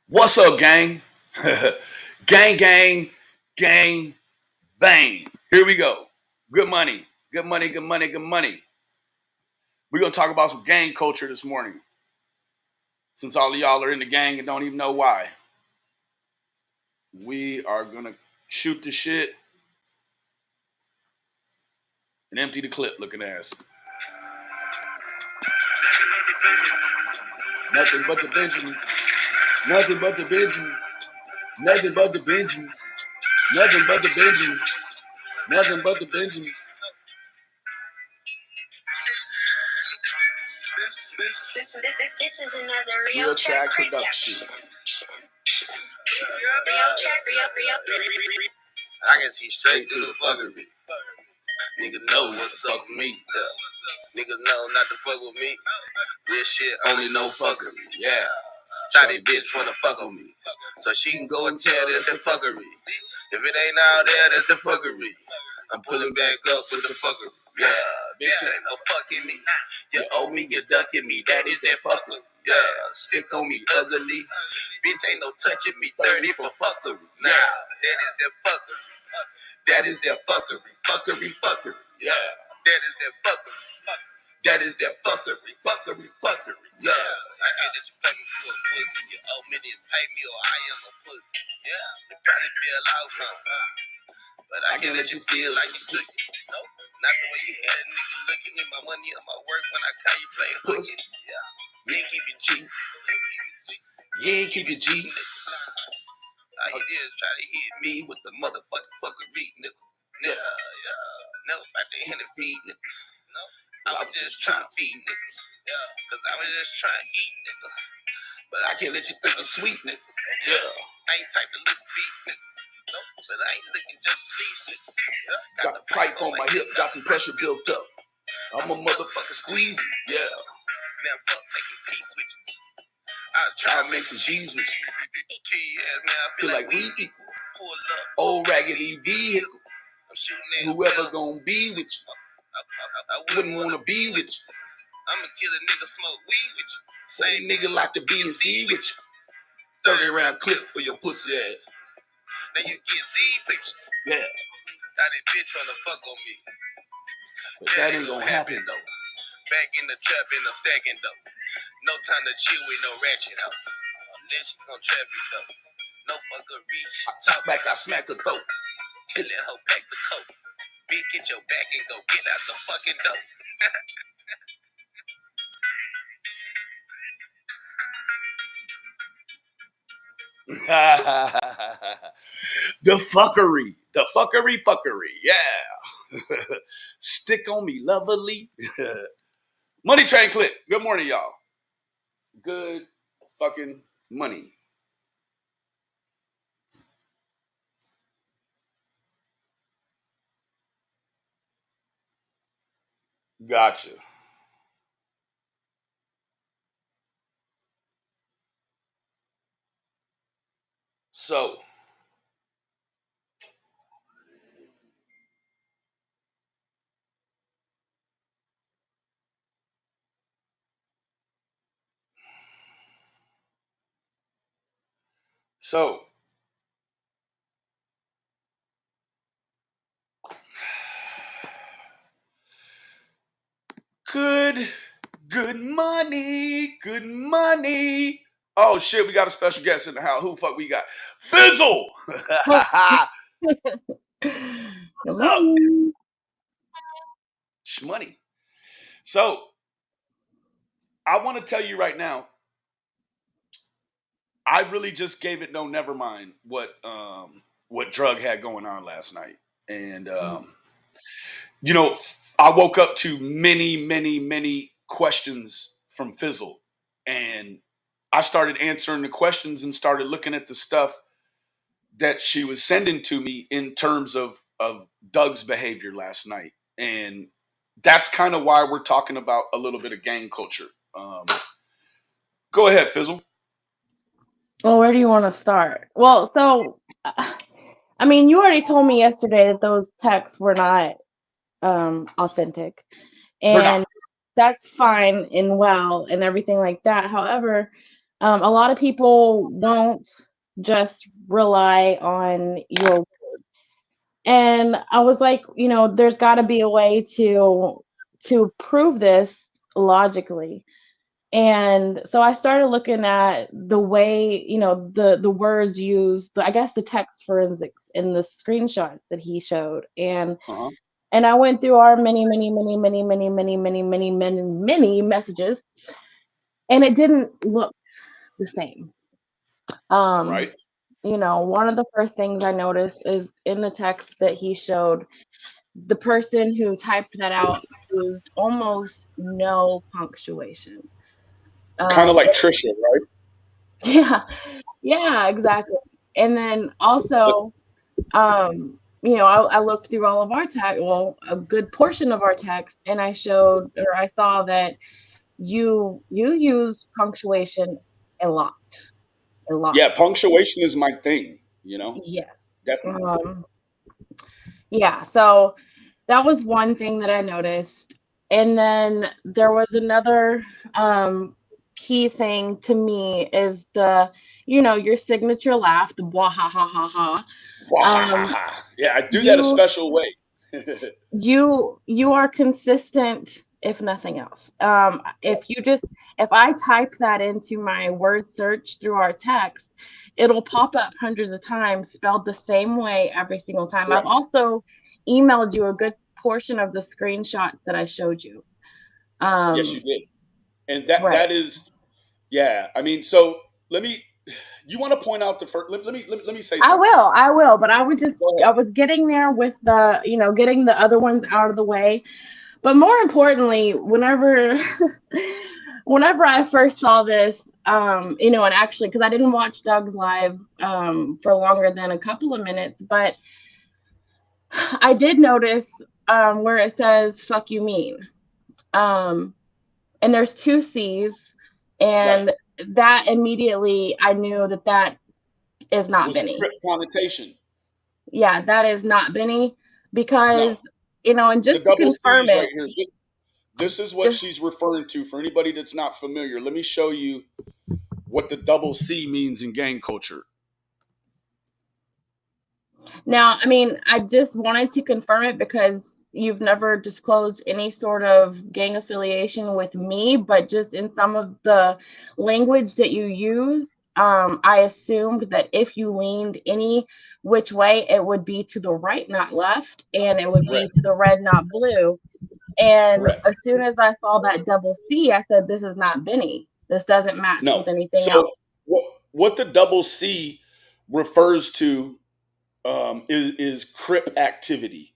What's up, gang? Gang, gang, gang, bang. Here we go. Good money, good money, good money, good money. We're going to talk about some gang culture this morning. Since all of y'all are in the gang and don't even know why, we are going to shoot the shit and empty the clip looking ass. Nothing but the Benjamins. Nothing but the Benjamins. Nothing but the Benjamins. Nothing but the Benjamins. Nothing but the Benjamins. This is another real track production. Real track, real. I can see straight through the fuckery. Niggas know what's up with me. Niggas know not to fuck with me. This shit only no fuckery. Yeah. Shotty bitch wanna fuck with me. So she can go and tell that's the fuckery. If it ain't out there, that's the fuckery. I'm pulling back up with the fuckery. Yeah, bitch, ain't no fucking me. You owe me, you ducking me. That is that fuckery. Yeah, stick on me ugly. Bitch, ain't no touching me. 30 for fuckery. Nah, that is that fuckery. That is that fuckery. Fuckery. Yeah, that is that fuckery. That is that fuckery. Yeah, I get that you pay me for a pussy. You owe me to pay me or I am a pussy. Yeah, you probably feel outcome. But I can let you feel like you took it. Nope. Not the way you had a nigga looking at my money and my work when I call you playing hooky. Yeah. You ain't keep it G. You ain't keep it G. All you did is try to hit me with the motherfucking fuckery, nigga. Yeah. No, about to hit and feed niggas. No. I was just trying to feed niggas. Yeah. Cause I was just trying to eat, nigga. But I can't let you think I'm sweet, nigga. Yeah. I ain't type to lift beef, nigga. Nope. But I ain't looking just pleased, nigga. Yeah. Got the pipe on my hip, got some pressure built up. I'm a motherfucker squeeze. Yeah. Man, fuck making peace with you. I try to make some G's with you. Yeah, man, I feel like we equal. Pull up. Old raggedy vehicle. I'm shooting at whoever gonna be with you. I Wouldn't wanna be with you. I'ma kill a nigga smoke weed with you. Same nigga like to be and see with you. 30 round clip for your pussy ass. Now you get these pictures. Yeah. Thought that bitch tryna fuck on me. But that ain't gonna happen though. Back in the trap and I'm stacking though. No time to chill with no ratchet hoe. Unless you gon' traffic though. No fuckery. Talk back, I smack a throat. Kill that hoe, pack the coat. Bitch, get your back and go get out the fucking door. The fuckery. Yeah. Stick on me, lovely. Money train clip. Good morning, y'all. Good fucking money. Gotcha. So, good money. Oh shit, we got a special guest in the house. Who the fuck we got? Fizzle. Shmoney. So, I want to tell you right now, I really just gave it no never mind what drug had going on last night. And you know, I woke up to many questions from Fizzle. And I started answering the questions and started looking at the stuff that she was sending to me in terms of Doug's behavior last night. And that's kind of why we're talking about a little bit of gang culture. Go ahead, Fizzle. Well, where do you want to start? Well, so, I mean, you already told me yesterday that those texts were not authentic. And that's fine and well and everything like that. However, A lot of people won't just rely on your, and I was like, there's got to be a way to prove this logically. And so I started looking at the way, the words used, I guess the text forensics in the screenshots that he showed. Uh-huh. And I went through our many, many, many, many, many, many, many, many, many, many messages, and it didn't look the same. Um, Right. one of the first things I noticed is in the text that he showed, the person who typed that out used almost no punctuation. Kind of Um, like Trisha, right? yeah, yeah, exactly. And then also, I looked through all of our text, well, a good portion of our text, and I saw that you use punctuation a lot, a lot. Yeah, punctuation is my thing, Yes. definitely. Um, yeah, so that was one thing that I noticed. And then there was another key thing to me is your signature laugh, the blah ha ha ha ha. Um, Wahahaha. Yeah, I do that a you special way. you are consistent if nothing else. If I type that into my word search through our text, it'll pop up hundreds of times spelled the same way every single time. I've Correct. also emailed you a good portion of the screenshots that I showed you. Yes, you um did. And that right. that is, yeah. I mean, so let me. You want to point out the first? Let me say something. I will, but I Go was getting there with getting the other ones out of the way. But more importantly, whenever I first saw this, and actually, because I didn't watch Doug's live for longer than a couple of minutes, but I did notice where it says "fuck you mean," um, and there's two C's, ahead. Right. and that immediately I knew that is not Was the Benny. crip connotation? Yeah, that is not Benny, No. because and The just to double confirm C's it, right here. This is what just she's referring to. For anybody that's not familiar, let me show you what the double C means in gang culture. now, I mean, I just wanted to confirm it because you've never disclosed any sort of gang affiliation with me, but just in some of the language that you use, I assumed that if you leaned any which way, it would be to the right, not left, and it would be Correct. to the red, not blue. And Correct. as soon as I saw that double C, I said, this is not Benny. This doesn't match No. with anything else. So what the double C refers to is crip activity.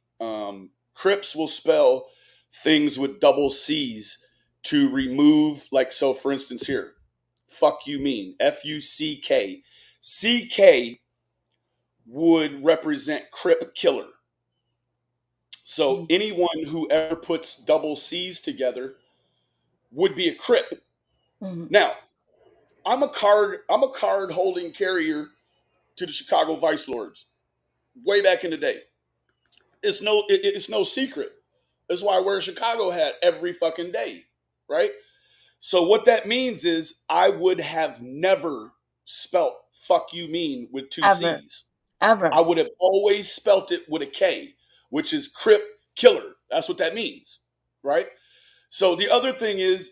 Crips will spell things with double C's to remove, like, so for instance, here, fuck you mean, Fuck. CK would represent crip killer. So anyone who ever puts double C's together would be a crip. Mhm. Now, I'm a card holding carrier to the Chicago Vice Lords way back in the day. It's no secret. That's why I wear a Chicago hat every fucking day, right? So what that means is I would have never spelt "fuck you mean" with two Ever, C's. I ever. would have always spelt it with a K, which is Crip Killer. That's what that means, right? So the other thing is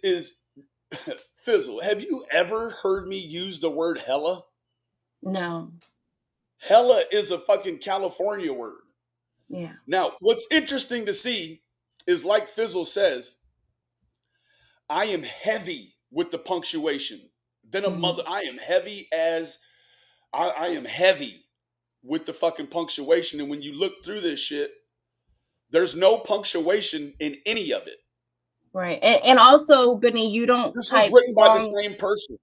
Fizzle. Have you ever heard me use the word hella? No. Hella is a fucking California word. Yeah. Now, what's interesting to see is, like Fizzle says, I am heavy with the punctuation. Then a Hmm. mother, I am heavy with the fucking punctuation. And when you look through this shit, there's no punctuation in any of it. Right. And also, Benny, This was written by the same person.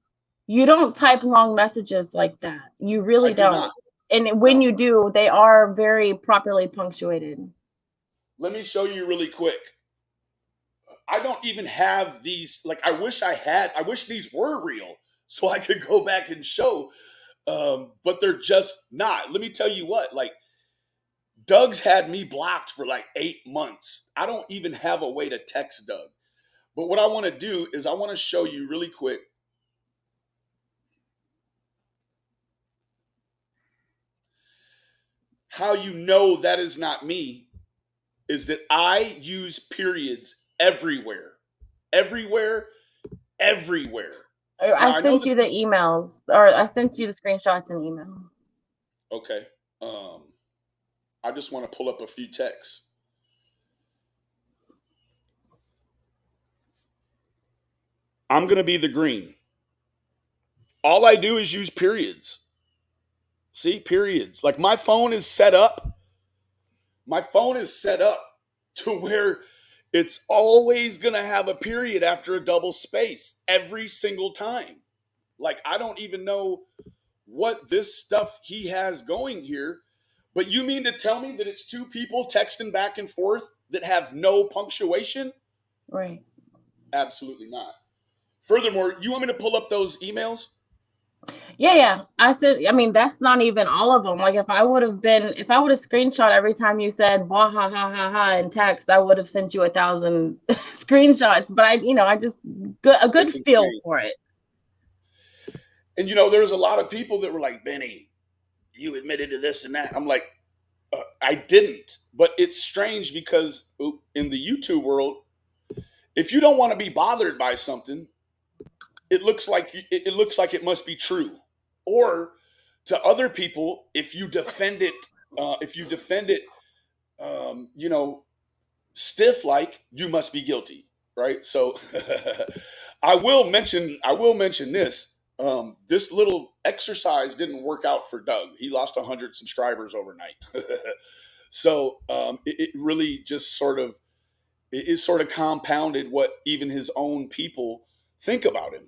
you don't type long messages like that. You I really do don't. not. And when No. you do, they are very properly punctuated. Let me show you really quick. I don't even have these. Like, I wish these were real so I could go back and show. But they're just not. Let me tell you what, like, Doug's had me blocked for like 8 months. I don't even have a way to text Doug. But what I want to do is I want to show you really quick how you know that is not me is that I use periods everywhere. Everywhere, everywhere. I Now I know sent that. you the emails, or I sent you the screenshots and email. Okay. I just want to pull up a few texts. I'm going to be the green. All I do is use periods. See, periods. Like my phone is set up. My phone is set up to where it's always going to have a period after a double space every single time. Like I don't even know what this stuff he has going here. But you mean to tell me that it's two people texting back and forth that have no punctuation? Right. Absolutely not. Furthermore, you want me to pull up those emails? Yeah. I said, I mean, that's not even all of them. Like if I would have screenshot every time you said "wah ha ha ha ha" in text, I would have sent you 1,000 screenshots. But I just a good It's feel insane. for it. And there's a lot of people that were like, Benny, you admitted to this and that. I'm like, I didn't. But it's strange because in the YouTube world, if you don't want to be bothered by something, it must be true. Or to other people, if you defend it, you know, stiff like you must be guilty, right? So I will mention this. This little exercise didn't work out for Doug. He lost 100 subscribers overnight. So it really just sort of compounded what even his own people think about him.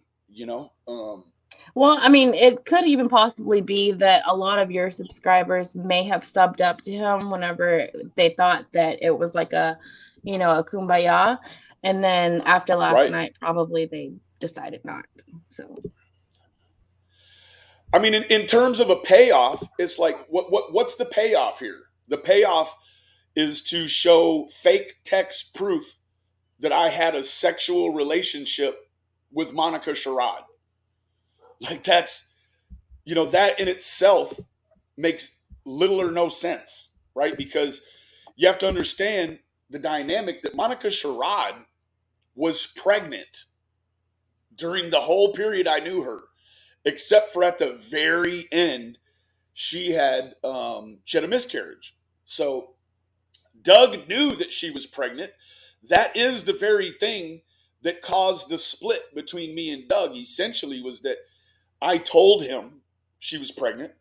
Well, I mean, it could even possibly be that a lot of your subscribers may have subbed up to him whenever they thought that it was like a kumbaya. And then after last Right. night, probably they decided not. So, I mean, in terms of a payoff, it's like what's the payoff here? The payoff is to show fake text proof that I had a sexual relationship with Monica Sherrod. Like that in itself makes little or no sense, right? Because you have to understand the dynamic that Monica Sherrod was pregnant during the whole period I knew her, except for at the very end, she had a miscarriage. So Doug knew that she was pregnant. That is the very thing that caused the split between me and Doug. Essentially, was that I told him she was pregnant,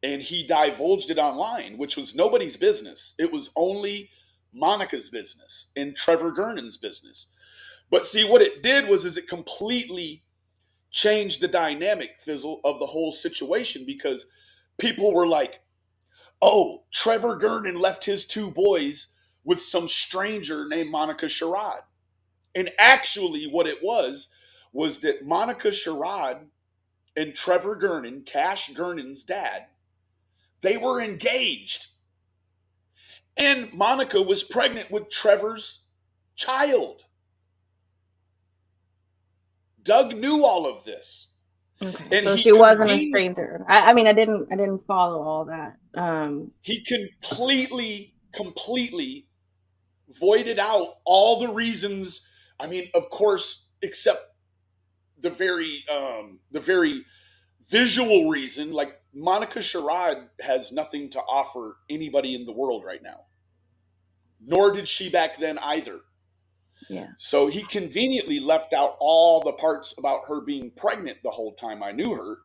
and he divulged it online, which was nobody's business. It was only Monica's business and Trevor Gurnan's business. But see, what it did is it completely changed the dynamic, Fizzle, of the whole situation, because people were like, oh, Trevor Gurnan left his two boys with some stranger named Monica Sherrod. And actually, what it was that Monica Sherrod and Trevor Gurnan, Cash Gurnan's dad, they were engaged. And Monica was pregnant with Trevor's child. Doug knew all of this. okay. And So he she wasn't a convened stranger. I mean, I didn't follow all that. he completely voided out all the reasons. I mean, of course, except the very visual reason. Like Monica Sherrod has nothing to offer anybody in the world right now, nor did she back then either. Yeah. So he conveniently left out all the parts about her being pregnant the whole time I knew her.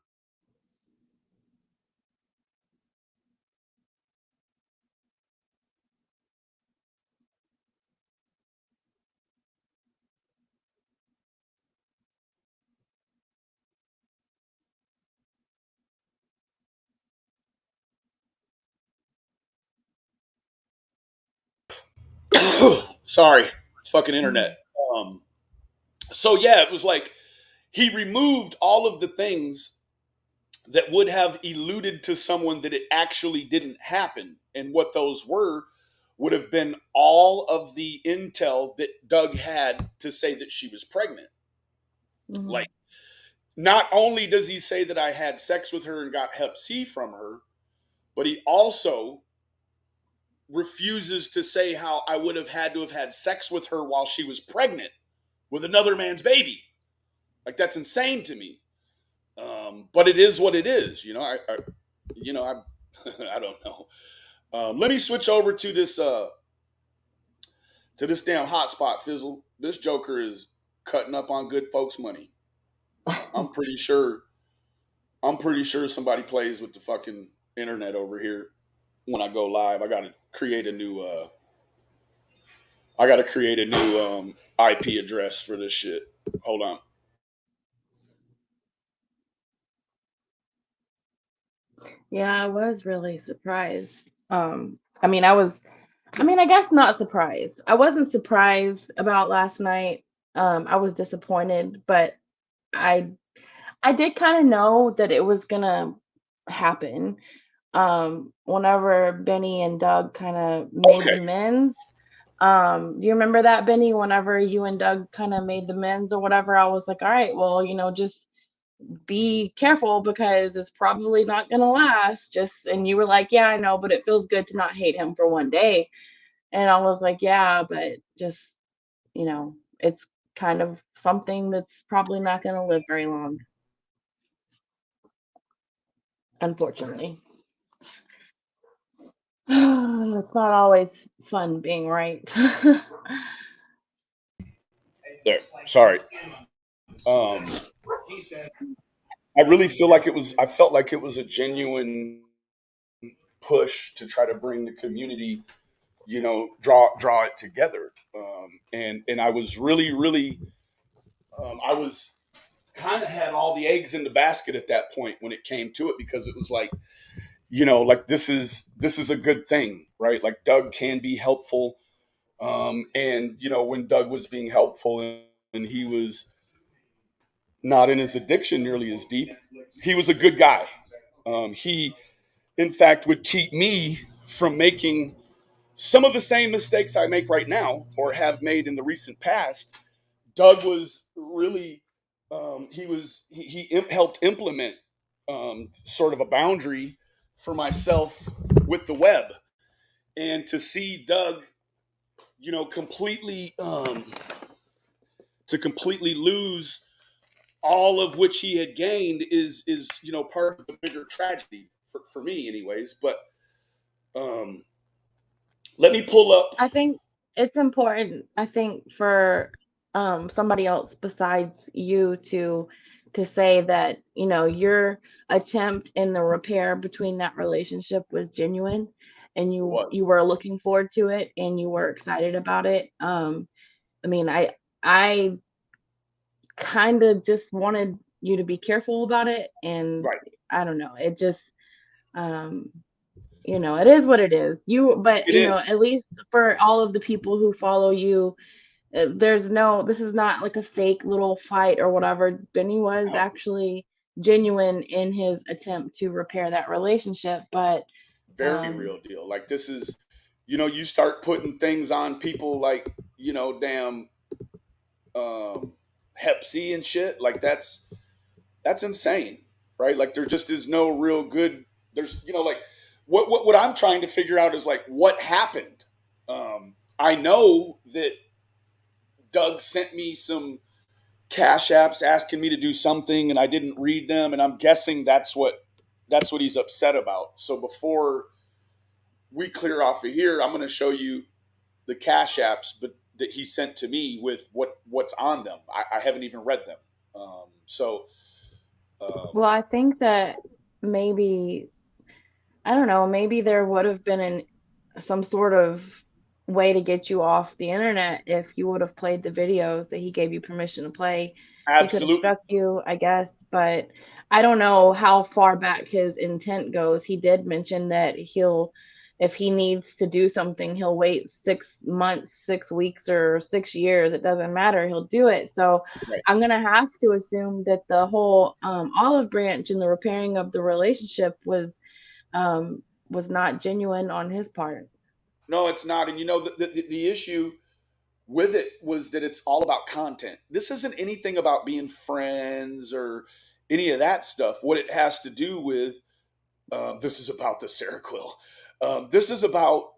Sorry, fucking internet. Um, so yeah, it was like he removed all of the things that would have eluded to someone that it actually didn't happen. And what those were would have been all of the intel that Doug had to say that she was pregnant. Mhm. Like, not only does he say that I had sex with her and got Hep C from her, but he also refuses to say how I would have had to have had sex with her while she was pregnant with another man's baby. Like, that's insane to me. But it is what it is. I don't know. Let me switch over to this damn hotspot, Fizzle. This Joker is cutting up on good folks' money. I'm pretty sure. I'm pretty sure somebody plays with the fucking internet over here. When I go live, I gotta create a new. IP address for this shit. Hold on. Yeah, I was really surprised. I guess not surprised. I wasn't surprised about last night. I was disappointed, but I I did kind of know that it was gonna happen. Whenever Benny and Doug kind of made Okay. the men's. Do you remember that, Benny? Whenever you and Doug kind of made the men's or whatever, I was like, all right, well, just be careful because it's probably not gonna last. Just and you were like, yeah, I know, but it feels good to not hate him for one day. And I was like, yeah, but just it's kind of something that's probably not gonna live very long, unfortunately. It's not always fun being right. There. Sorry. Um, I really feel like it was. I felt like it was a genuine push to try to bring the community, draw it together. And I was really. I was kind of had all the eggs in the basket at that point when it came to it, because it was like, like this is a good thing, right? Like, Doug can be helpful. And when Doug was being helpful, and he was not in his addiction nearly as deep, he was a good guy. He, in fact, would keep me from making some of the same mistakes I make right now or have made in the recent past. Doug was really, he helped implement sort of a boundary for myself with the web. And to see Doug, completely, to completely lose all of which he had gained is part of the bigger tragedy for me, anyways. But um, let me pull up. I think it's important, I think, for somebody else besides you to say that, your attempt in the repair between that relationship was genuine and It was you were looking forward to it and you were excited about it. I mean, I kind of just wanted you to be careful about it, and right. I don't know, it just um it is what it is. But It is at least for all of the people who follow you, this is not like a fake little fight or whatever. Benny was no, actually genuine in his attempt to repair that relationship, but very um real deal. Like, this is, you start putting things on people like, damn, Hep C and shit. Like, that's insane, right? Like, there just is no real good. There's, like, what I'm trying to figure out is, like, what happened. I know that Doug sent me some cash apps asking me to do something, and I didn't read them, and I'm guessing that's what he's upset about. So before we clear off of here, I'm going to show you the cash apps, but that he sent to me with what's on them. I haven't even read them. So well, I think that maybe, I don't know, maybe there would have been some sort of way to get you off the internet if you would have played the videos that he gave you permission to play. He could have absolutely, struck you, I guess, but I don't know how far back his intent goes. He did mention that if he needs to do something, he'll wait 6 months, 6 weeks, or 6 years. It doesn't matter. He'll do it. So right. I'm gonna have to assume that the whole olive branch and the repairing of the relationship was not genuine on his part. No, it's not. And the issue with it was that it's all about content. This isn't anything about being friends or any of that stuff. What it has to do with, this is about the Seroquel. This is about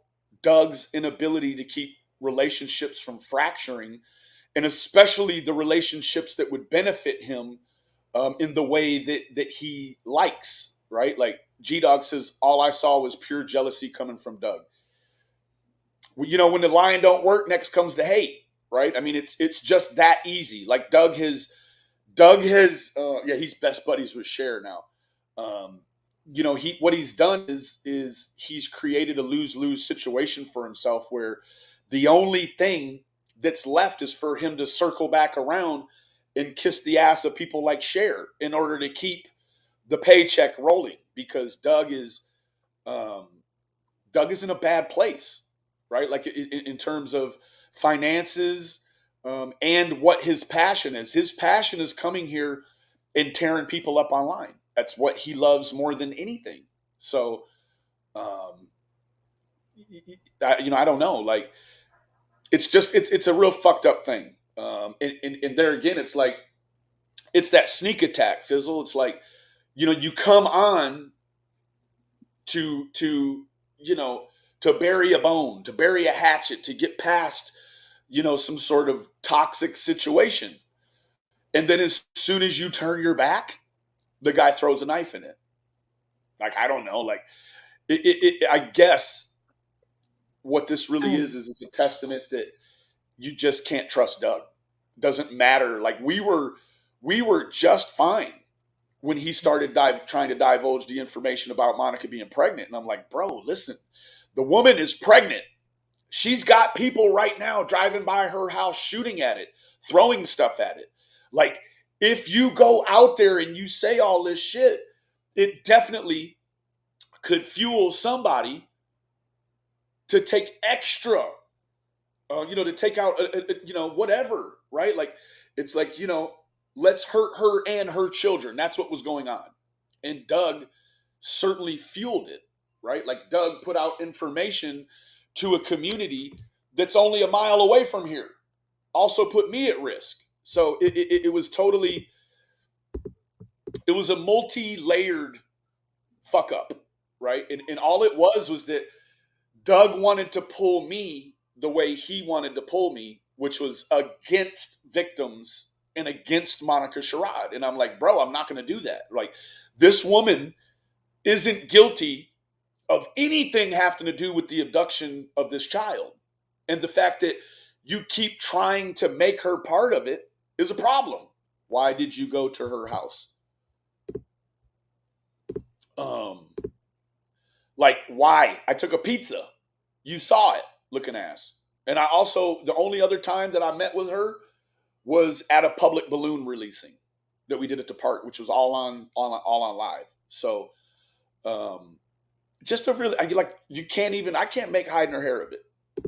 Doug's inability to keep relationships from fracturing, and especially the relationships that would benefit him in the way that he likes, right? Like G Dog says, all I saw was pure jealousy coming from Doug. Well, you know, when the line don't work, next comes the hate, right? I mean, it's just that easy. Like Doug has he's best buddies with Cher now. You know, what he's done is he's created a lose-lose situation for himself where the only thing that's left is for him to circle back around and kiss the ass of people like Cher in order to keep the paycheck rolling, because um, Doug is in a bad place, right? Like in terms of finances, and what his passion is. His passion is coming here and tearing people up online. That's what he loves more than anything. So, um, I don't know. Like, it's a real fucked up thing. And there again, it's like it's that sneak attack, Fizzle. It's like, you come on to to bury a bone, to bury a hatchet, to get past some sort of toxic situation, and then as soon as you turn your back, the guy throws a knife in it. Like, I don't know, like I guess what this really is it's a testament that you just can't trust Doug. Doesn't matter. Like, we were just fine when he started trying to divulge the information about Monica being pregnant, and I'm like, bro, listen, the woman is pregnant. She's got people right now driving by her house, shooting at it, throwing stuff at it. Like, if you go out there and you say all this shit, it definitely could fuel somebody to take extra, to take out, whatever, right? Like, it's like, let's hurt her and her children. That's what was going on. And Doug certainly fueled it, right? Like, Doug put out information to a community that's only a mile away from here. Also put me at risk. So it was totally, it was a multi-layered fuck up, right? And all it was that Doug wanted to pull me the way he wanted to pull me, which was against victims and against Monica Sherrod. And I'm like, bro, I'm not going to do that. Like, this woman isn't guilty of anything having to do with the abduction of this child. And the fact that you keep trying to make her part of it is a problem. Why did you go to her house? Like, why? I took a pizza. You saw it, looking ass. And I also, the only other time that I met with her was at a public balloon releasing that we did at the park, which was all on live. So, just a really, I can't make hide nor hair of it.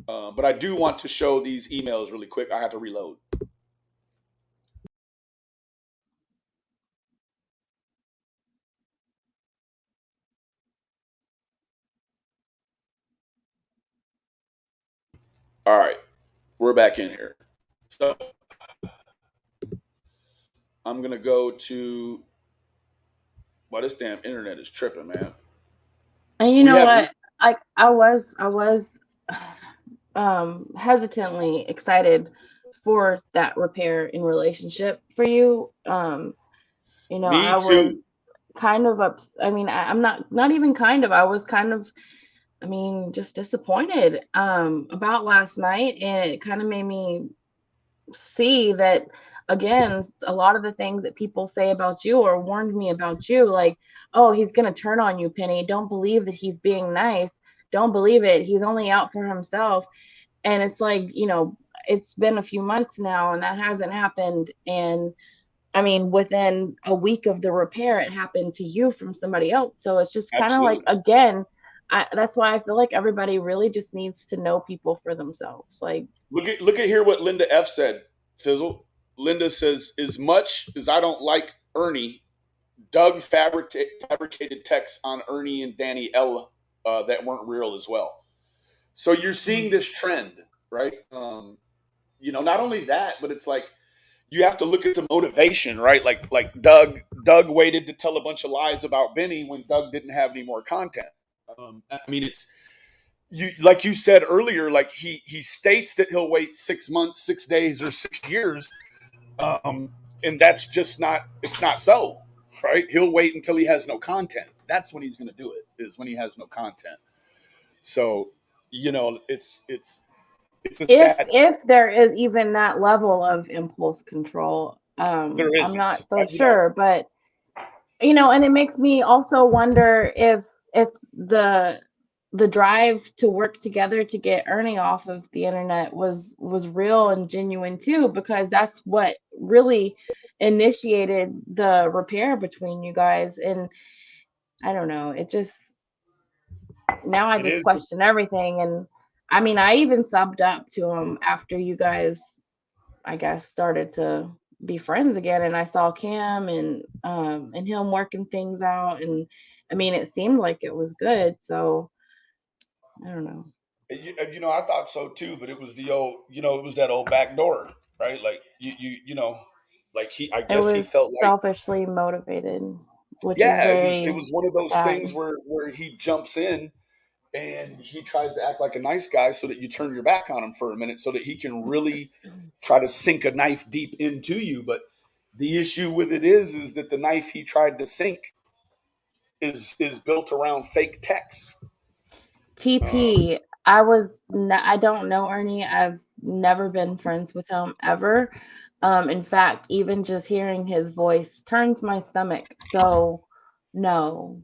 But I do want to show these emails really quick. I have to reload. All right, we're back in here. So I'm gonna go to. Well, this damn internet is tripping, man. And you know what? I was hesitantly excited for that repair in relationship for you. Me I was too. kind of I mean, I'm not even kind of. I was kind of, just disappointed about last night, and it kind of made me see that, again, a lot of the things that people say about you or warned me about you, like, oh, he's gonna turn on you, Penny. Don't believe that he's being nice. Don't believe it. He's only out for himself. And it's like, it's been a few months now and that hasn't happened. And within a week of the repair, it happened to you from somebody else. So it's just kind of like, Absolutely. again, that's why I feel like everybody really just needs to know people for themselves. Like, Look at here what Linda F said, Fizzle. Linda says, as much as I don't like Ernie, Doug fabricated texts on Ernie and Danny L that weren't real as well. So you're seeing this trend, right? Not only that, but it's like you have to look at the motivation, right? Like Doug waited to tell a bunch of lies about Benny when Doug didn't have any more content. you like you said earlier, like he states that he'll wait 6 months, 6 days, or 6 years, um, and that's just not. It's not so, right? He'll wait until he has no content. That's when he's going to do it. Is when he has no content. So, it's a sad. If there is even that level of impulse control, There I'm not isn't. so sure, but and it makes me also wonder if the drive to work together to get Ernie off of the internet was real and genuine too, because that's what really initiated the repair between you guys. And I don't know, it just now I It just is. question everything. And I mean, I even subbed up to him after you guys, I guess, started to be friends again, and I saw Cam and him working things out, and I mean, it seemed like it was good. So I don't know. I thought so too, but it was the old, it was that old back door, right? Like like I It guess he was felt like, selfishly motivated, which is yeah, it very was one of those things sad. where he jumps in and he tries to act like a nice guy so that you turn your back on him for a minute so that he can really try to sink a knife deep into you. But the issue with it is that the knife he tried to sink is built around fake text. Um, TP, I don't know Ernie. I've never been friends with him ever. In fact, even just hearing his voice turns my stomach. So no,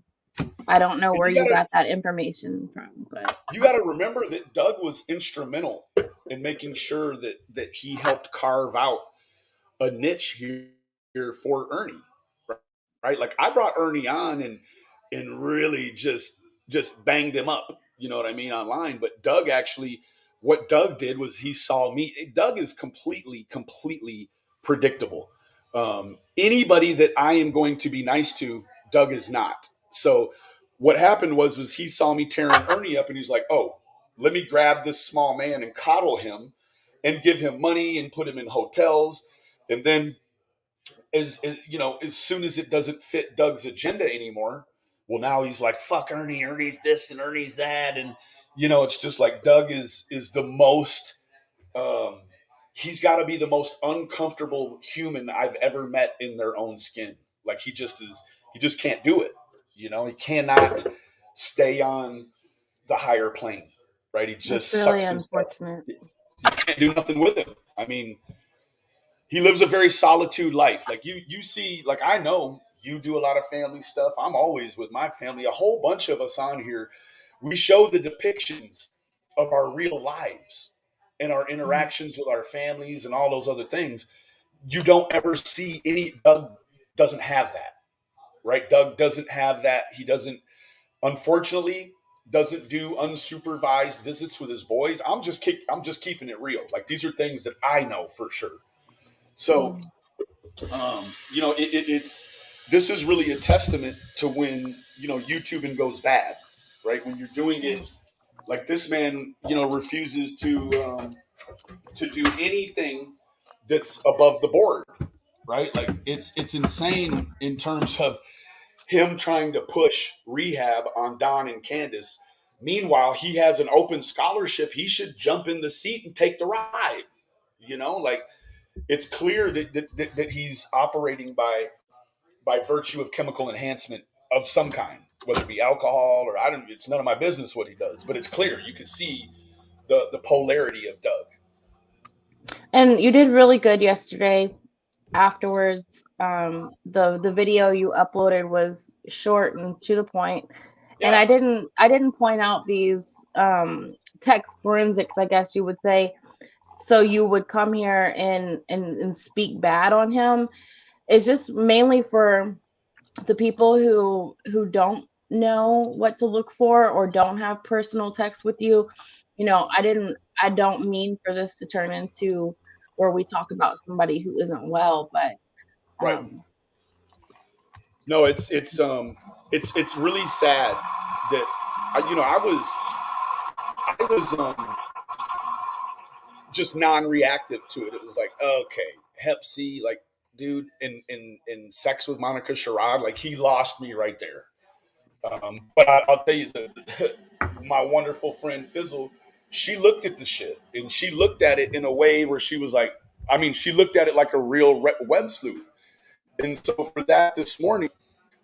I don't know and where you got that information from, but you got to remember that Doug was instrumental in making sure that he helped carve out a niche here for Ernie, right? Like I brought Ernie on and really just banged him up, you know what I mean, online. But Doug actually, what Doug did was he saw me. Doug is completely predictable. Anybody that I am going to be nice to, Doug is not. So what happened was he saw me tearing Ernie up, and he's like, "Oh, let me grab this small man and coddle him, and give him money and put him in hotels, and then as soon as it doesn't fit Doug's agenda anymore, well, now he's like, fuck Ernie, Ernie's this and Ernie's that, and it's just like Doug is the most. Um, he's got to be the most uncomfortable human I've ever met in their own skin. Like he just is. He just can't do it. He cannot stay on the higher plane. Right? He that's just really sucks himself. unfortunate. You can't do nothing with him. I mean, he lives a very solitude life. Like you see, like I know you do a lot of family stuff. I'm always with my family. A whole bunch of us on here, we show the depictions of our real lives and our Mm. interactions with our families and all those other things. You don't ever see any. Doug doesn't have that, right? Doug doesn't have that. He doesn't, unfortunately, doesn't do unsupervised visits with his boys. I'm just keeping it real. Like these are things that I know for sure. So Mm. it's this is really a testament to when YouTubing goes bad, right? When you're doing it Mm. like this man, refuses to do anything that's above the board, right? Like it's insane in terms of him trying to push rehab on Don and Candace. Meanwhile, he has an open scholarship. He should jump in the seat and take the ride. Like it's clear that he's operating by virtue of chemical enhancement of some kind, whether it be alcohol or I don't. It's none of my business what he does, but it's clear you can see the polarity of Doug. And you did really good yesterday afterwards. The video you uploaded was short and to the point, and Yeah, I didn't point out these text forensics, I guess you would say, so you would come here and speak bad on him. It's just mainly for the people who don't know what to look for or don't have personal text with you. I don't mean for this to turn into where we talk about somebody who isn't well, but right. um No, it's really sad that I was just non-reactive to it. It was like, okay, Hep C, like, dude, in sex with Monica Sherrod, like he lost me right there. But I'll tell you, my wonderful friend Fizzle, she looked at the shit and she looked at it in a way where she was like, I mean, she looked at it like a real web sleuth. And so for that this morning,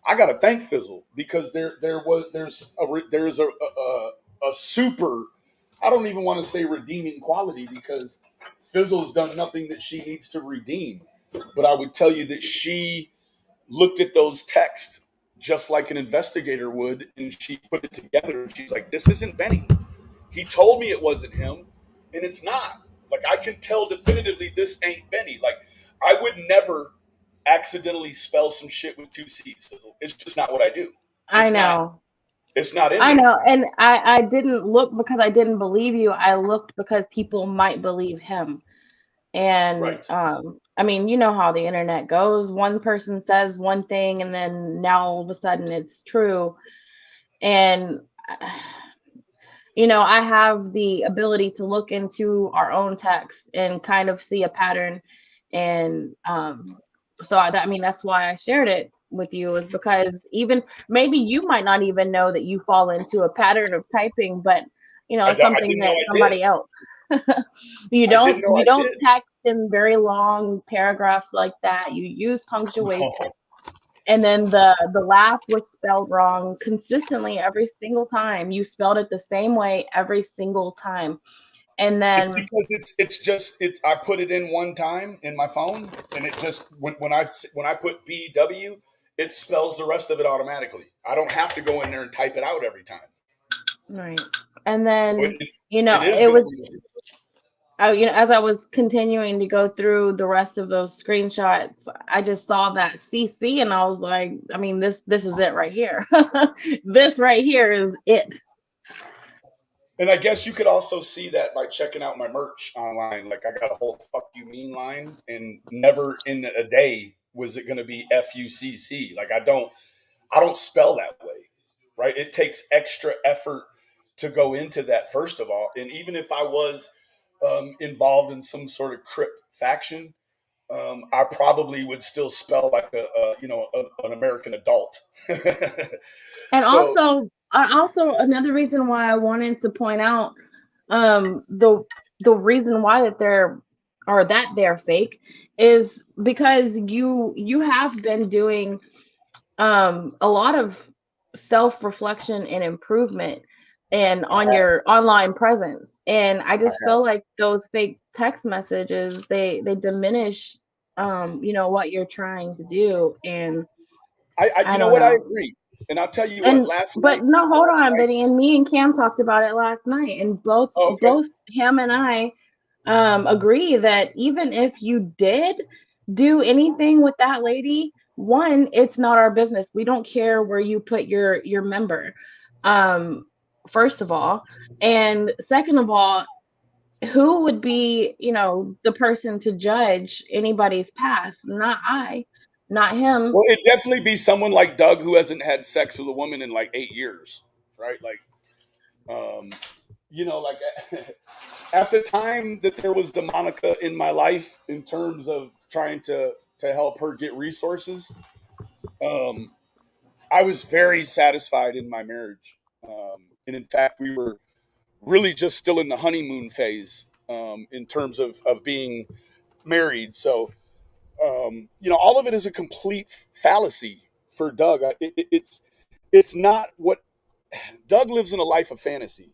I got to thank Fizzle because there's a super, I don't even want to say redeeming quality because Fizzle has done nothing that she needs to redeem. But I would tell you that she looked at those texts just like an investigator would, and she put it together. And she's like, "This isn't Benny. He told me it wasn't him, and it's not. Like I can tell definitively this ain't Benny. Like I would never accidentally spell some shit with two C's. It's just not what I do. I It's not. know. It's not in I there. know. And I didn't look because I didn't believe you. I looked because people might believe him. And Right. I mean, you know how the internet goes. One person says one thing and then now all of a sudden it's true. And you know, I have the ability to look into our own text and kind of see a pattern. And so I mean, that's why I shared it with you, is because even maybe you might not even know that you fall into a pattern of typing, but you know, it's I something didn't know that I did. somebody else. you I didn't don't know you I don't did. text in very long paragraphs like that. You use punctuation. No. And then the laugh was spelled wrong consistently every single time. You spelled it the same way every single time. And It's then because it's just it's I put it in one time in my phone and it just when I put BW it spells the rest of it automatically. I don't have to go in there and type it out every time. right. And So then you it know, is it going was to be you know, as I was continuing to go through the rest of those screenshots, I just saw that CC and I was like, I mean, this is it right here. This right here is it. and I guess you could also see that by checking out my merch online. Like I got a whole "fuck you mean" line, and never in a day was it going to be FUCC. Like I don't spell that way, right? It takes extra effort to go into that, first of all. And even if I was involved in some sort of Crip faction, I probably would still spell like an American adult. And So also another reason why I wanted to point out the reason why they're fake is because you have been doing a lot of self-reflection and improvement and I on have, your online presence. And I I just feel have. like those fake text messages, they diminish you know what you're trying to do. And I You know don't what? I know. agree. And I'll tell you what. And but no, hold Last on, night. Benny. And me and Cam talked about it last night, and both Oh, okay. both him and I agree that even if you did do anything with that lady, one, it's not our business. We don't care where you put your member. Um, first of all, and second of all, who would be, you know, the person to judge anybody's past? Not I, not him. Well, it'd definitely be someone like Doug who hasn't had sex with a woman in like 8 years, right? Like, um, like at the time that there was Demonica in my life, in terms of trying to help her get resources, um, I was very satisfied in my marriage, and in fact, we were really just still in the honeymoon phase in terms of being married. So, all of it is a complete fallacy for Doug. It's not what Doug lives in, a life of fantasy.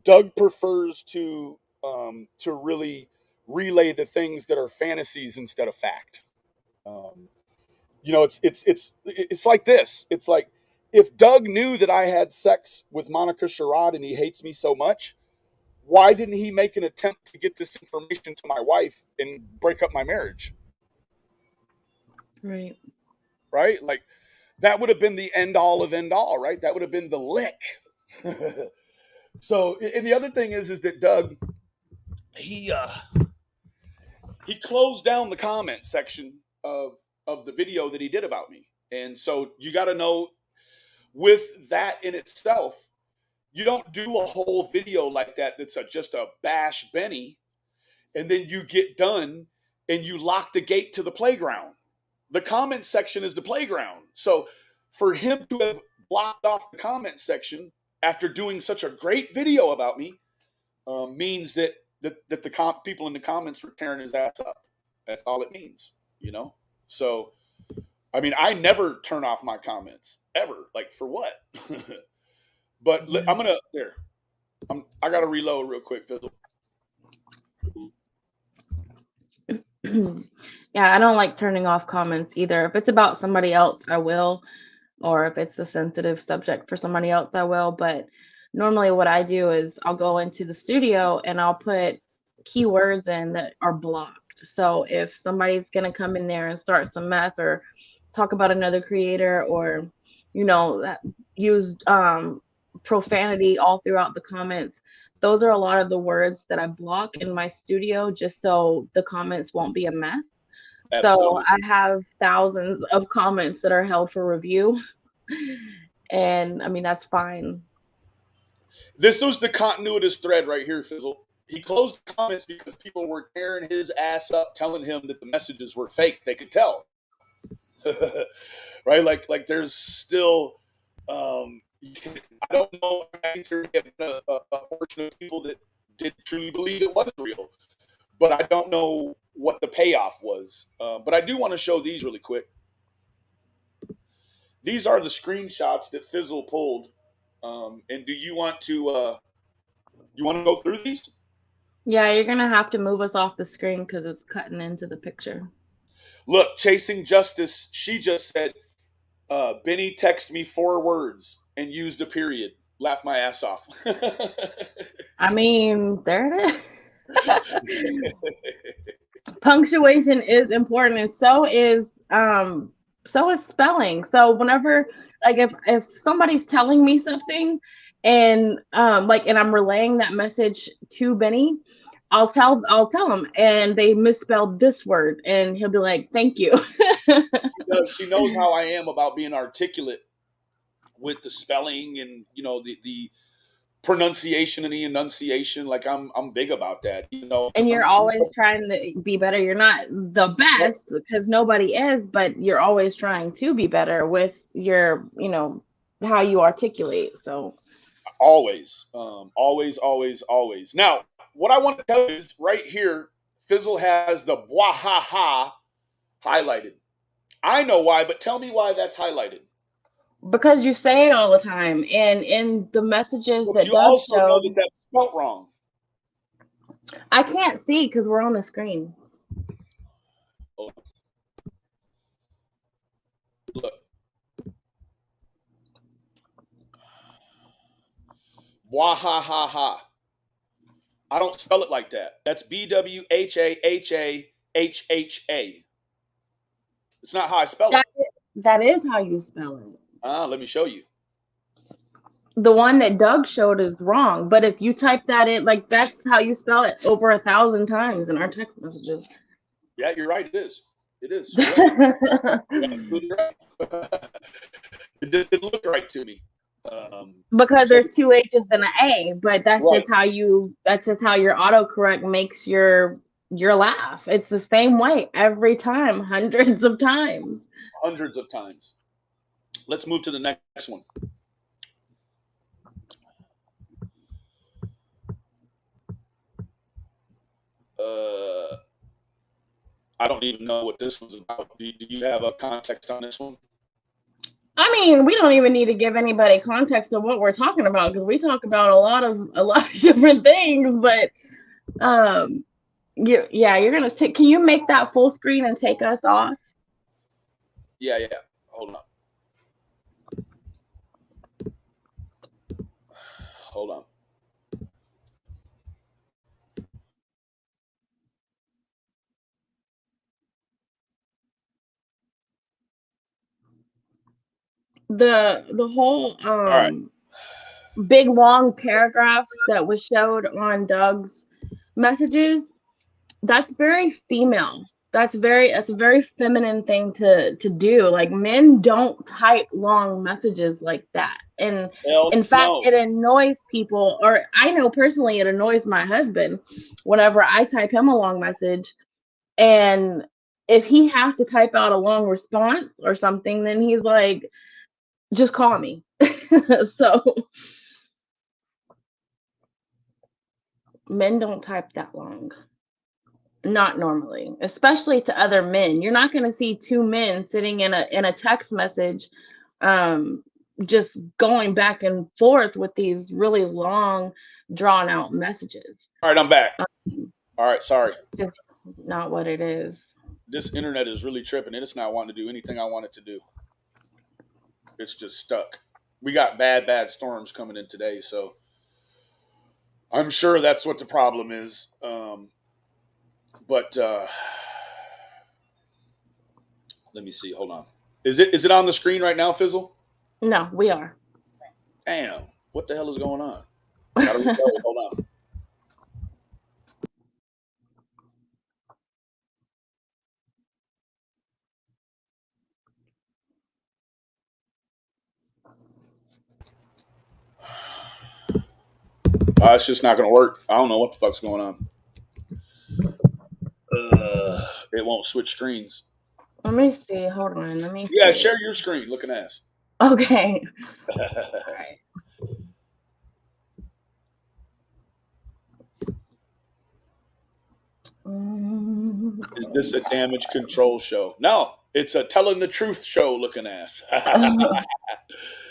Doug prefers to really relay the things that are fantasies instead of fact. Um, it's like this. It's like if Doug knew that I had sex with Monica Sherrod and he hates me so much, why didn't he make an attempt to get this information to my wife and break up my marriage? Right. Right? Like that would have been the end all of end all, right? That would have been the lick. So, and the other thing is that Doug, he he closed down the comment section of the video that he did about me. And so you got to know, with that in itself, you don't do a whole video like that that's just a bash Benny, and then you get done and you lock the gate to the playground. The comment section is the playground. So for him to have blocked off the comment section after doing such a great video about me means that the people in the comments were tearing his ass up. That's all it means, you know? So, I mean, I never turn off my comments ever. Like, for what? But I'm going to, there. I got to reload real quick, Fizzle. Yeah, I don't like turning off comments either. If it's about somebody else, I will. Or if it's a sensitive subject for somebody else, I will. But normally what I do is I'll go into the studio and I'll put keywords in that are blocked. So if somebody's going to come in there and start some mess or talk about another creator or, you know, use profanity all throughout the comments, those are a lot of the words that I block in my studio just so the comments won't be a mess. Absolutely. So I have thousands of comments that are held for review. And I mean, that's fine. This was the continuous thread right here, Fizzle. He closed the comments because people were tearing his ass up, telling him that the messages were fake. They could tell. Right? Like there's still I don't know a portion of people that did truly believe it was real, but I don't know what the payoff was. But I do want to show these really quick. These are the screenshots that Fizzle pulled. And do you want to go through these? Yeah, you're gonna have to move us off the screen because it's cutting into the picture. Look, Chasing Justice, she just said, Benny texted me 4 words and used a period. Laugh my ass off. I mean, there it is. Punctuation is important, and so is spelling. So whenever, like, if somebody's telling me something and and I'm relaying that message to Benny, I'll tell him, and they misspelled this word, and he'll be like, "Thank you." She knows how I am about being articulate with the spelling and the pronunciation and the enunciation. Like I'm big about that. And you're always trying to be better. You're not the best because nobody is, but you're always trying to be better with your, how you articulate. So always. Now, what I want to tell you is right here, Fizzle has the bwahaha highlighted. I know why, but tell me why that's highlighted. Because you say it all the time, and in the messages but that you Doug also showed, know that that's spelled wrong. I can't see because we're on the screen. Oh. Look. Bwahaha. I don't spell it like that. That's BWHAHAHHA. It's not how I spell it. That is how you spell it. Let me show you. The one that Doug showed is wrong, but if you type that in, like, that's how you spell it over 1,000 times in our text messages. Yeah, you're right. It is. It is. Right. It just didn't look right to me. Because there's 2 H's and an A, but that's right. That's just how your autocorrect makes your laugh. It's the same way every time, hundreds of times. Let's move to the next one. I don't even know what this one's about. Do you have a context on this one? I mean, we don't even need to give anybody context of what we're talking about because we talk about a lot of different things. But you're gonna take. Can you make that full screen and take us off? Yeah. Hold on. The whole all right. big long paragraphs that was showed on Doug's messages, that's very female. That's a very feminine thing to do. Like, men don't type long messages like that. And in fact, it annoys people, or I know personally it annoys my husband whenever I type him a long message. And if he has to type out a long response or something, then he's like, just call me. So men don't type that long. Not normally, especially to other men. You're not going to see two men sitting in a text message, um, just going back and forth with these really long, drawn out messages. All right, I'm back. All right, sorry. It's just not what it is. This internet is really tripping, and it's not wanting to do anything I want it to do. It's just stuck. We got bad storms coming in today, so I'm sure that's what the problem is. But let me see. Hold on. Is it on the screen right now, Fizzle? No, we are. Damn. What the hell is going on? How do we start? Hold on. It's just not going to work. I don't know what the fuck's going on. It won't switch screens. Let me see. Hold on. Let me see. Yeah, share your screen. Looking ass. Okay. All right. Is this a damage control show? No, it's a telling the truth show. Looking ass.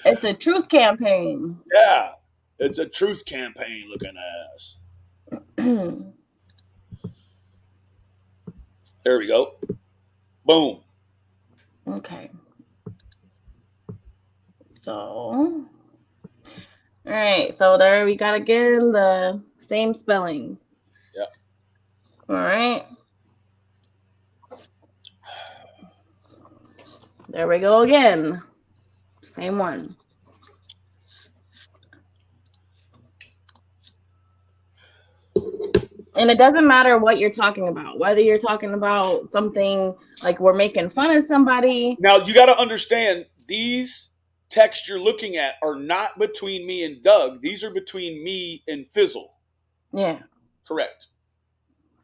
It's a truth campaign. Yeah, it's a truth campaign. Looking ass. There we go. Boom. Okay. So, all right. So there we got again the same spelling. Yeah. All right. There we go again. Same one. And it doesn't matter what you're talking about, whether you're talking about something like we're making fun of somebody. Now, you got to understand, these texts you're looking at are not between me and Doug. These are between me and Fizzle. Yeah. Correct.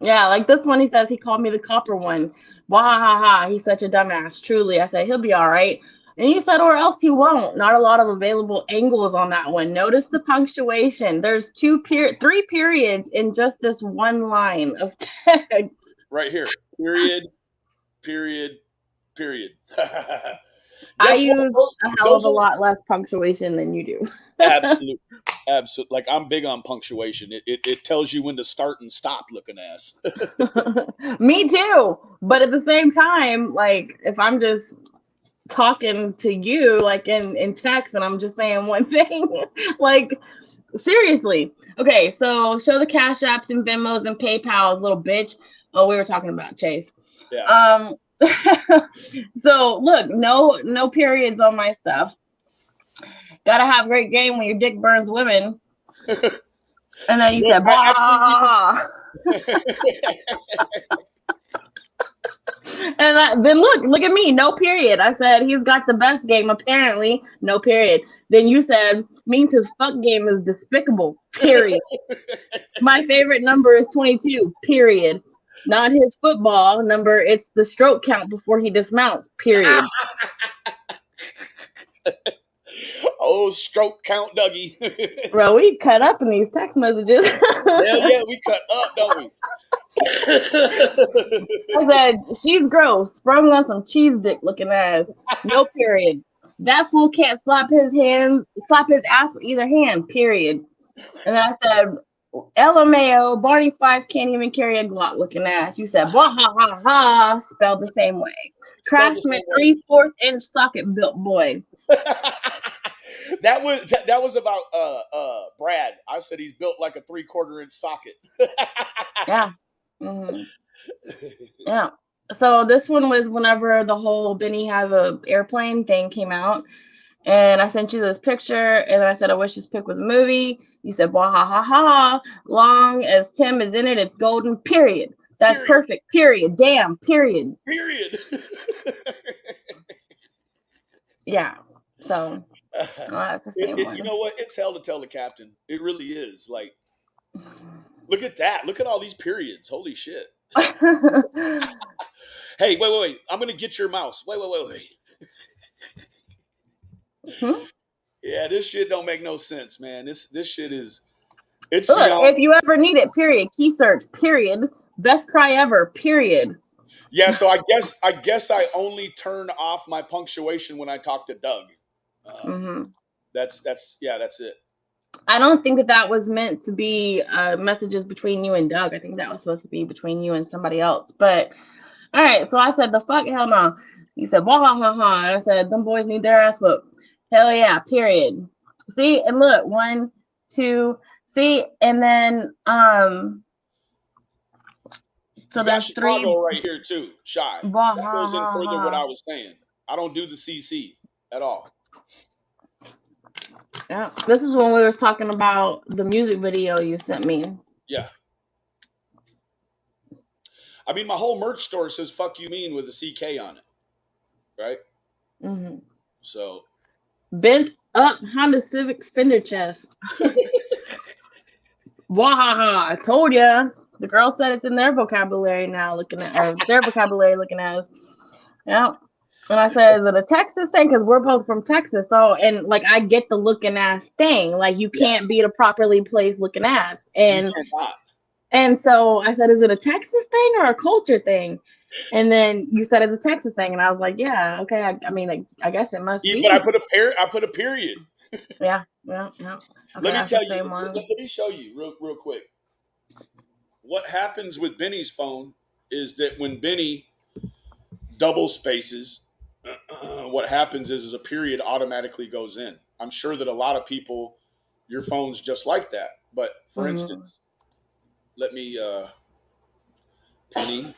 Yeah, like this one, he says he called me the copper one. Wah ha ha, he's such a dumbass. Truly, I said he'll be all right. And you said, or else he won't. Not a lot of available angles on that one. Notice the punctuation. There's three periods in just this one line of text. Right here. Period. Period. Period. I use a hell of a lot less punctuation than you do. Absolutely. Absolutely. Like, I'm big on punctuation. It tells you when to start and stop, looking ass. Me too. But at the same time, like, if I'm just talking to you, like in text, and I'm just saying one thing, like, seriously. Okay, so show the Cash Apps and Venmos and PayPals, little bitch. Oh, we were talking about Chase. Yeah. So look, no periods on my stuff. Gotta have great game when your dick burns women. And then you said, bah. And then look at me, no period. I said he's got the best game, apparently, no period. Then you said means his fuck game is despicable, period. My favorite number is 22, period. Not his football number, it's the stroke count before he dismounts, period. Oh, stroke count, Dougie. Bro, we cut up in these text messages. Hell yeah, we cut up, don't we? I said, she's gross, sprung on some cheese dick looking ass. No period. That fool can't slap his ass with either hand, period. And I said, LMAO, Barney Fife can't even carry a Glock looking ass. You said, blah, ha, ha, ha, spelled the same way. Craftsman, 3/4 inch socket built boy. That was about Brad. I said he's built like a 3/4 inch socket. Yeah. Mm-hmm. Yeah. So this one was whenever the whole Benny has a airplane thing came out. And I sent you this picture, and I said, I wish this pic was a movie. You said, wah ha ha ha. Long as Tim is in it, it's golden, period. That's perfect, period. Damn, period. Period. Yeah. So that's the same one. You know what? It's hell to tell the captain. It really is. Like, look at that. Look at all these periods. Holy shit. Hey, wait. I'm going to get your mouse. Wait. Hmm? Yeah, this shit don't make no sense, man. This shit is it's Look, beyond. if you ever need it, period. Key search, period. Best cry ever, period. Yeah, so I guess I only turn off my punctuation when I talk to Doug. Mm-hmm. That's yeah, that's it. I don't think that that was meant to be messages between you and Doug. I think that was supposed to be between you and somebody else. But all right, so I said, the fuck, hell no. He said, wah ha ha ha. And I said, them boys need their ass whooped. Hell yeah, period. See, and look, 1, 2, see, and then so You got there's 3. Chicago right here too, Shy. Wah That ha goes in ha further what I ha. was saying. I don't do the CC at all. Yeah, this is when we were talking about the music video you sent me. Yeah. I mean, my whole merch store says "fuck you mean" with a CK on it, right? Mm-hmm. So Bent up Honda Civic fender chest. Wahaha! I told ya. The girl said it's in their vocabulary now, looking at, or their vocabulary looking at us. Yeah. And I said, is it a Texas thing? Because we're both from Texas. So, and like, I get the looking ass thing. Like, you yeah, can't beat a properly placed looking ass. you cannot. And so I said, is it a Texas thing or a culture thing? And then you said it's a Texas thing. And I was like, yeah, okay. I mean, I guess it must be. But I put a period. Yeah. Yeah. Yeah. Okay. Let me That's tell the you. same one. Let me show you real quick. What happens with Benny's phone is that when Benny double spaces, what happens is a period automatically goes in. I'm sure that a lot of people, your phone's just like that. But for Mm-hmm. instance, let me Penny.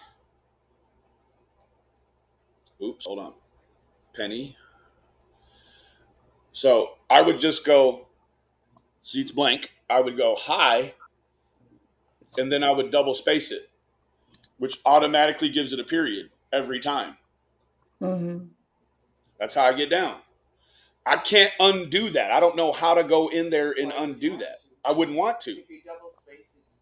Oops, hold on. Penny. So I would just go seats blank. I would go hi, and then I would double space it, which automatically gives it a period every time. Mm-hmm. That's how I get down. I can't undo that. I don't know how to go in there and undo that. I wouldn't want to. If you double spaces,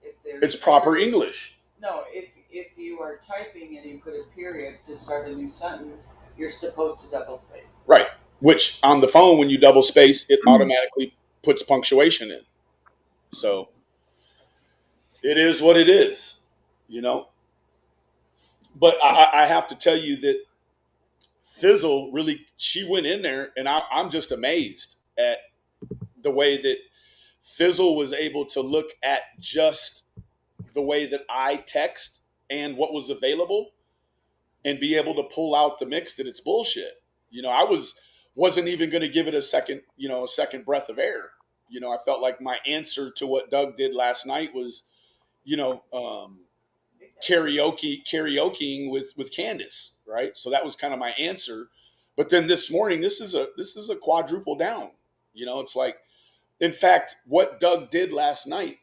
if there's It's proper English. No, if you are typing and you put a period to start a new sentence, you're supposed to double space. Right. Which on the phone, when you double space, it automatically puts punctuation in. So it is what it is, you know. But I have to tell you that Fizzle really, she went in there, and I'm just amazed at the way that Fizzle was able to look at just the way that I text and what was available and be able to pull out the mix that it's bullshit. You know, wasn't even going to give it a second breath of air. You know, I felt like my answer to what Doug did last night was, karaokeing with Candace, right? So that was kind of my answer. But then this morning, this is a quadruple down. You know, it's like, in fact, what Doug did last night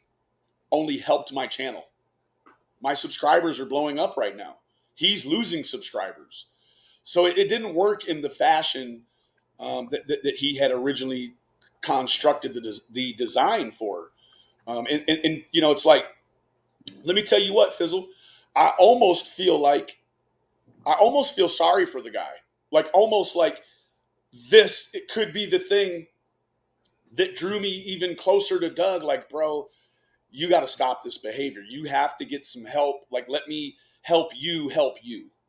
only helped my channel. My subscribers are blowing up right now. He's losing subscribers. So it didn't work in the fashion that he had originally constructed the design for. And you know, it's like, let me tell you what, Fizzle, I almost feel sorry for the guy. Like, almost like it could be the thing that drew me even closer to Doug. Like, bro, you got to stop this behavior. You have to get some help. Like, let me help you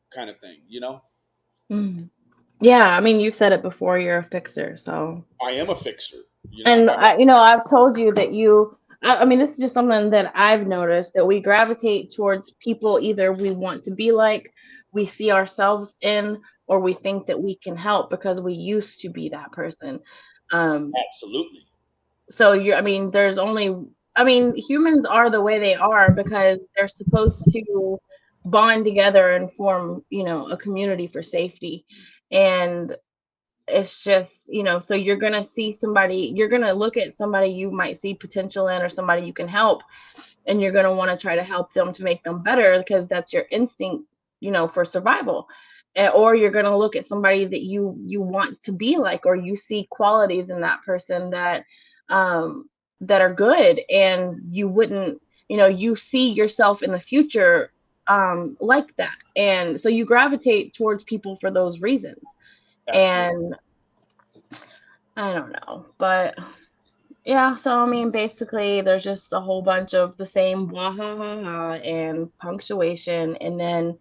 kind of thing, you know? Mm. Yeah, I mean, you said it before, you're a fixer, so. I am a fixer. You know, And I've told you that I mean, this is just something that I've noticed, that we gravitate towards people either we want to be like, we see ourselves in, or we think that we can help because we used to be that person. absolutely. So humans are the way they are because they're supposed to bond together and form, a community for safety. And it's just, so you're going to see somebody, you're going to look at somebody you might see potential in, or somebody you can help, and you're going to want to try to help them to make them better because that's your instinct, for survival. Or you're going to look at somebody that you want to be like, or you see qualities in that person that are good, and you wouldn't, you see yourself in the future like that. And so you gravitate towards people for those reasons. Absolutely. I don't know, but yeah. So I mean, basically, there's just a whole bunch of the same blah ha ha ha and punctuation, and then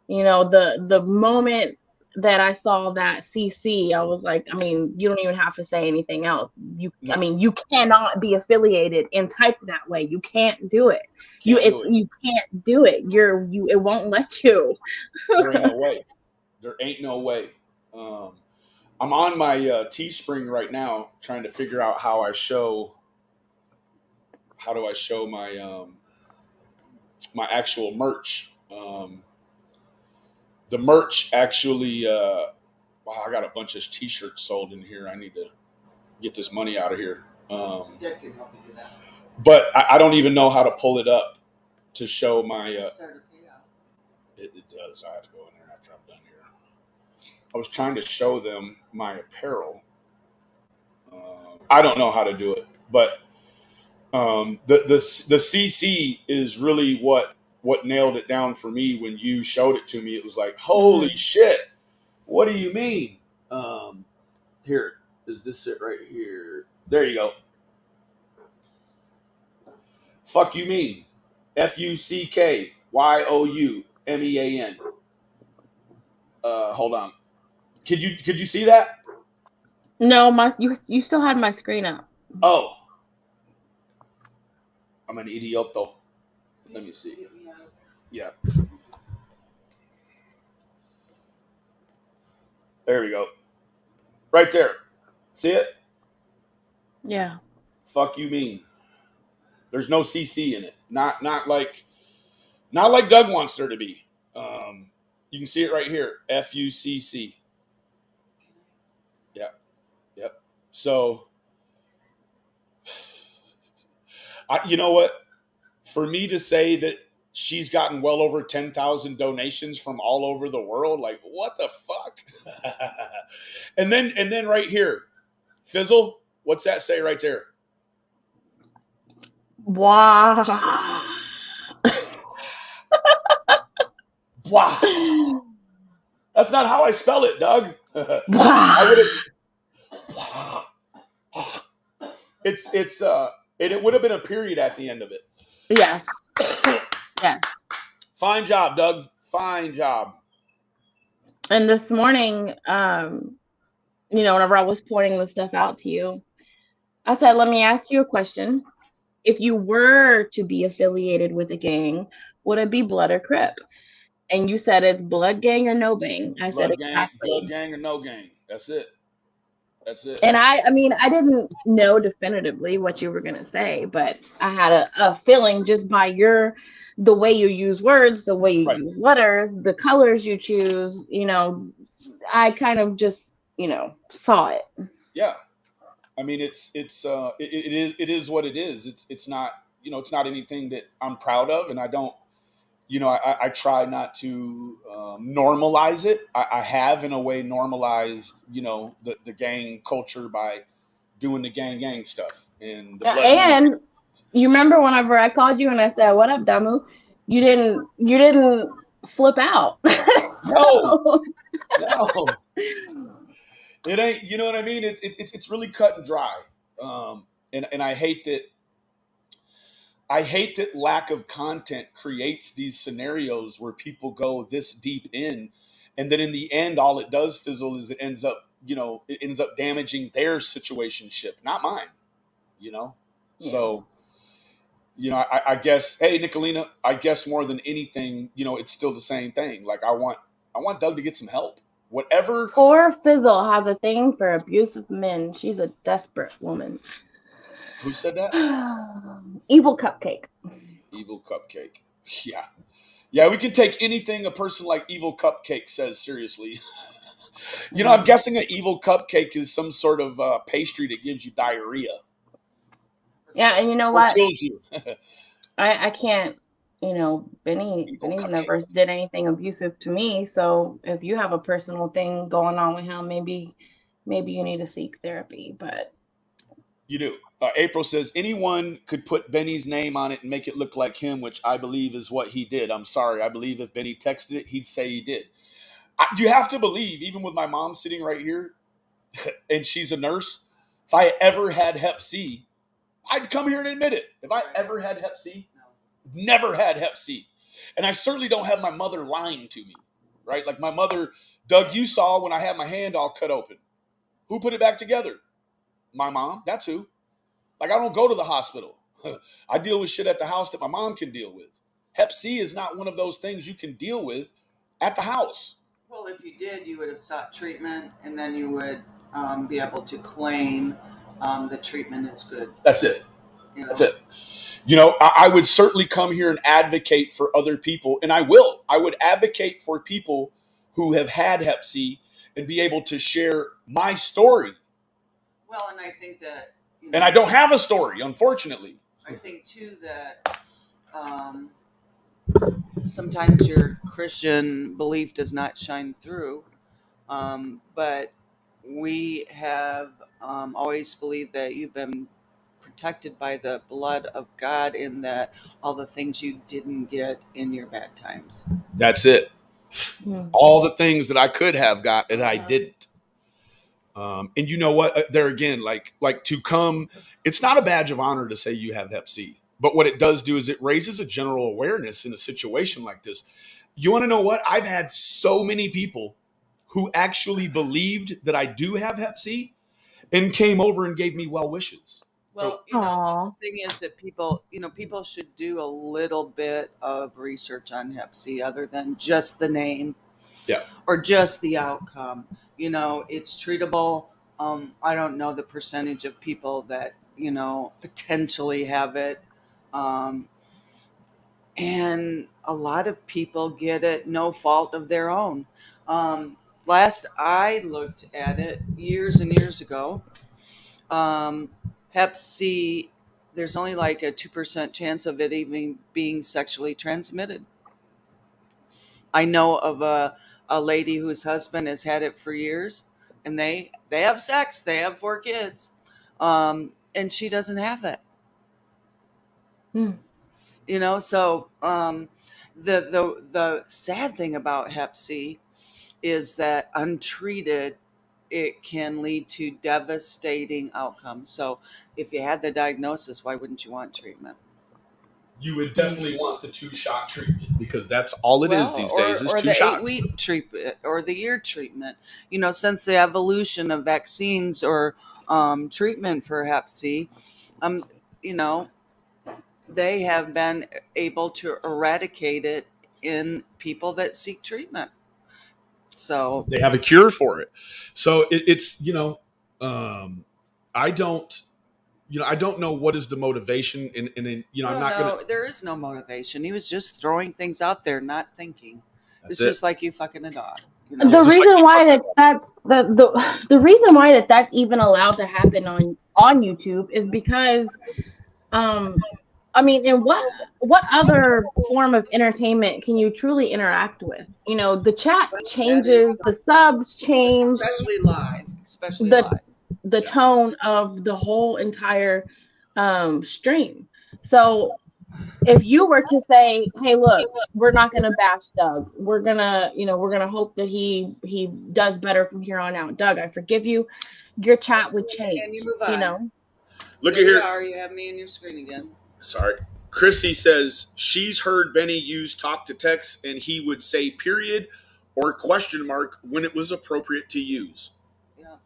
the moment that I saw that CC, I was like, I mean, you don't even have to say anything else. I No, mean, you cannot be affiliated and type that way. You can't do it. can't do it. You can't do it. It won't let you. There ain't no way. There ain't no way. I'm on my Teespring right now, trying to figure out how do I show my actual merch. The merch actually, wow, I got a bunch of T-shirts sold in here. I need to get this money out of here. That can help you do that. But I don't even know how to pull it up to show my. Start a payout. It does. I have to go in there after I'm done here. I was trying to show them my apparel. I don't know how to do it, but the CC is really what nailed it down for me when you showed it to me. It was like, holy Mhm. shit! What do you mean? Here, is this it right here? There you go. Fuck you mean? FUCKYOUMEAN. Hold on. Could you see that? No, you still had my screen up. Oh, I'm an idiot though. Let me see. Yeah, there we go. Right there. See it? Yeah. Fuck you mean? There's no CC in it. Not like Doug wants there to be. You can see it right here. FUCC. Yeah. Yep. So, you know what? For me to say that she's gotten well over 10,000 donations from all over the world, like what the fuck? and then right here, Fizzle. What's that say right there? Wow. Wow. That's not how I spell it, Doug. I would Wow. have. It's it would have been a period at the end of it. Yes. Yes. Fine job, Doug. Fine job. And this morning, whenever I was pointing the stuff out to you, I said, let me ask you a question. If you were to be affiliated with a gang, would it be Blood or Crip? And you said it's Blood Gang or No Bang. I said Blood exactly. gang or no gang. That's it. That's it. And I mean, I didn't know definitively what you were gonna say, but I had a feeling just by the way you use words, the way you Right. use letters, the colors you choose, I kind of just, saw it. Yeah. I mean, it is what it is. It's not it's not anything that I'm proud of, and I don't I try not to normalize it. I have in a way normalized the gang culture by doing the gang stuff and the blood gang. And you remember whenever I called you and I said, "What up, Damu?" You didn't flip out. No, So, no, it ain't. You know what I mean? It's really cut and dry. And I hate that lack of content creates these scenarios where people go this deep in, and then in the end, all it does fizzle is it ends up damaging their situationship, not mine. You know, yeah. so I guess, hey, Nicolina, I guess more than anything, it's still the same thing. Like I want Doug to get some help, whatever. Poor Fizzle has a thing for abusive men. She's a desperate woman. Who said that? Evil cupcake. Evil Cupcake. Yeah. Yeah, we can take anything a person like Evil Cupcake says seriously. I'm Yeah. guessing an Evil Cupcake is some sort of pastry that gives you diarrhea Yeah, and you know or what? kills you. I can't, Evil Benny Cupcake. never did anything abusive to me. So if you have a personal thing going on with him, maybe you need to seek therapy. But You do. April says anyone could put Benny's name on it and make it look like him, which I believe is what he did. I'm sorry. I believe if Benny texted it, he'd say he did. You have to believe, even with my mom sitting right here, and she's a nurse. If I ever had Hep C, I'd come here and admit it. If I ever had Hep C, never had Hep C. And I certainly don't have my mother lying to me, right? Like my mother, Doug, you saw when I had my hand all cut open. Who put it back together? My mom. That's who. Like I don't go to the hospital. I deal with shit at the house that my mom can deal with. Hep C is not one of those things you can deal with at the house. Well, if you did, you would have sought treatment, and then you would be able to claim the treatment is good. That's it. You know? That's it. You know, I would certainly come here and advocate for other people, and I will. I would advocate for people who have had Hep C and be able to share my story. Well, and I think that. And I don't have a story, unfortunately. I think too that sometimes your Christian belief does not shine through, but we have always believed that you've been protected by the blood of God in that all the things you didn't get in your bad times. That's it. All the things that I could have got and I didn't. And you know what? There again, like to come, it's not a badge of honor to say you have Hep C. But what it does do is it raises a general awareness in a situation like this. You want to know what? I've had so many people who actually believed that I do have Hep C and came over and gave me well wishes. Well, the thing is that people should do a little bit of research on Hep C other than just the name, or just the outcome. It's treatable. I don't know the percentage of people that potentially have it, and a lot of people get it no fault of their own. Last I looked at it years and years ago. Hep C, there's only like a 2% chance of it even being sexually transmitted. I know of a lady whose husband has had it for years, and they have sex. They have 4 kids, and she doesn't have it. So the sad thing about Hep C is that untreated, it can lead to devastating outcomes. So if you had the diagnosis, why wouldn't you want treatment? You would definitely want the 2-shot treatment because that's all it is these days is 2 shots. Or the 8-week treatment or the year treatment. Since the evolution of vaccines or treatment for Hep C, they have been able to eradicate it in people that seek treatment. So they have a cure for it. So it's I don't know what is the motivation, and I'm not going to. There is no motivation. He was just throwing things out there, not thinking. It's just like you fucking a dog. The reason why that's the reason why that's even allowed to happen on YouTube is because, I mean, in what other form of entertainment can you truly interact with? The chat changes, the subs change, especially live. The tone of the whole entire stream. So if you were to say, hey, look, we're not going to bash Doug. We're going to hope that he does better from here on out. Doug, I forgive you. Your chat would change. And you move on. Look at here. You have me in your screen again. Sorry. Chrissy says she's heard Benny use talk to text and he would say period or question mark when it was appropriate to use. Yeah.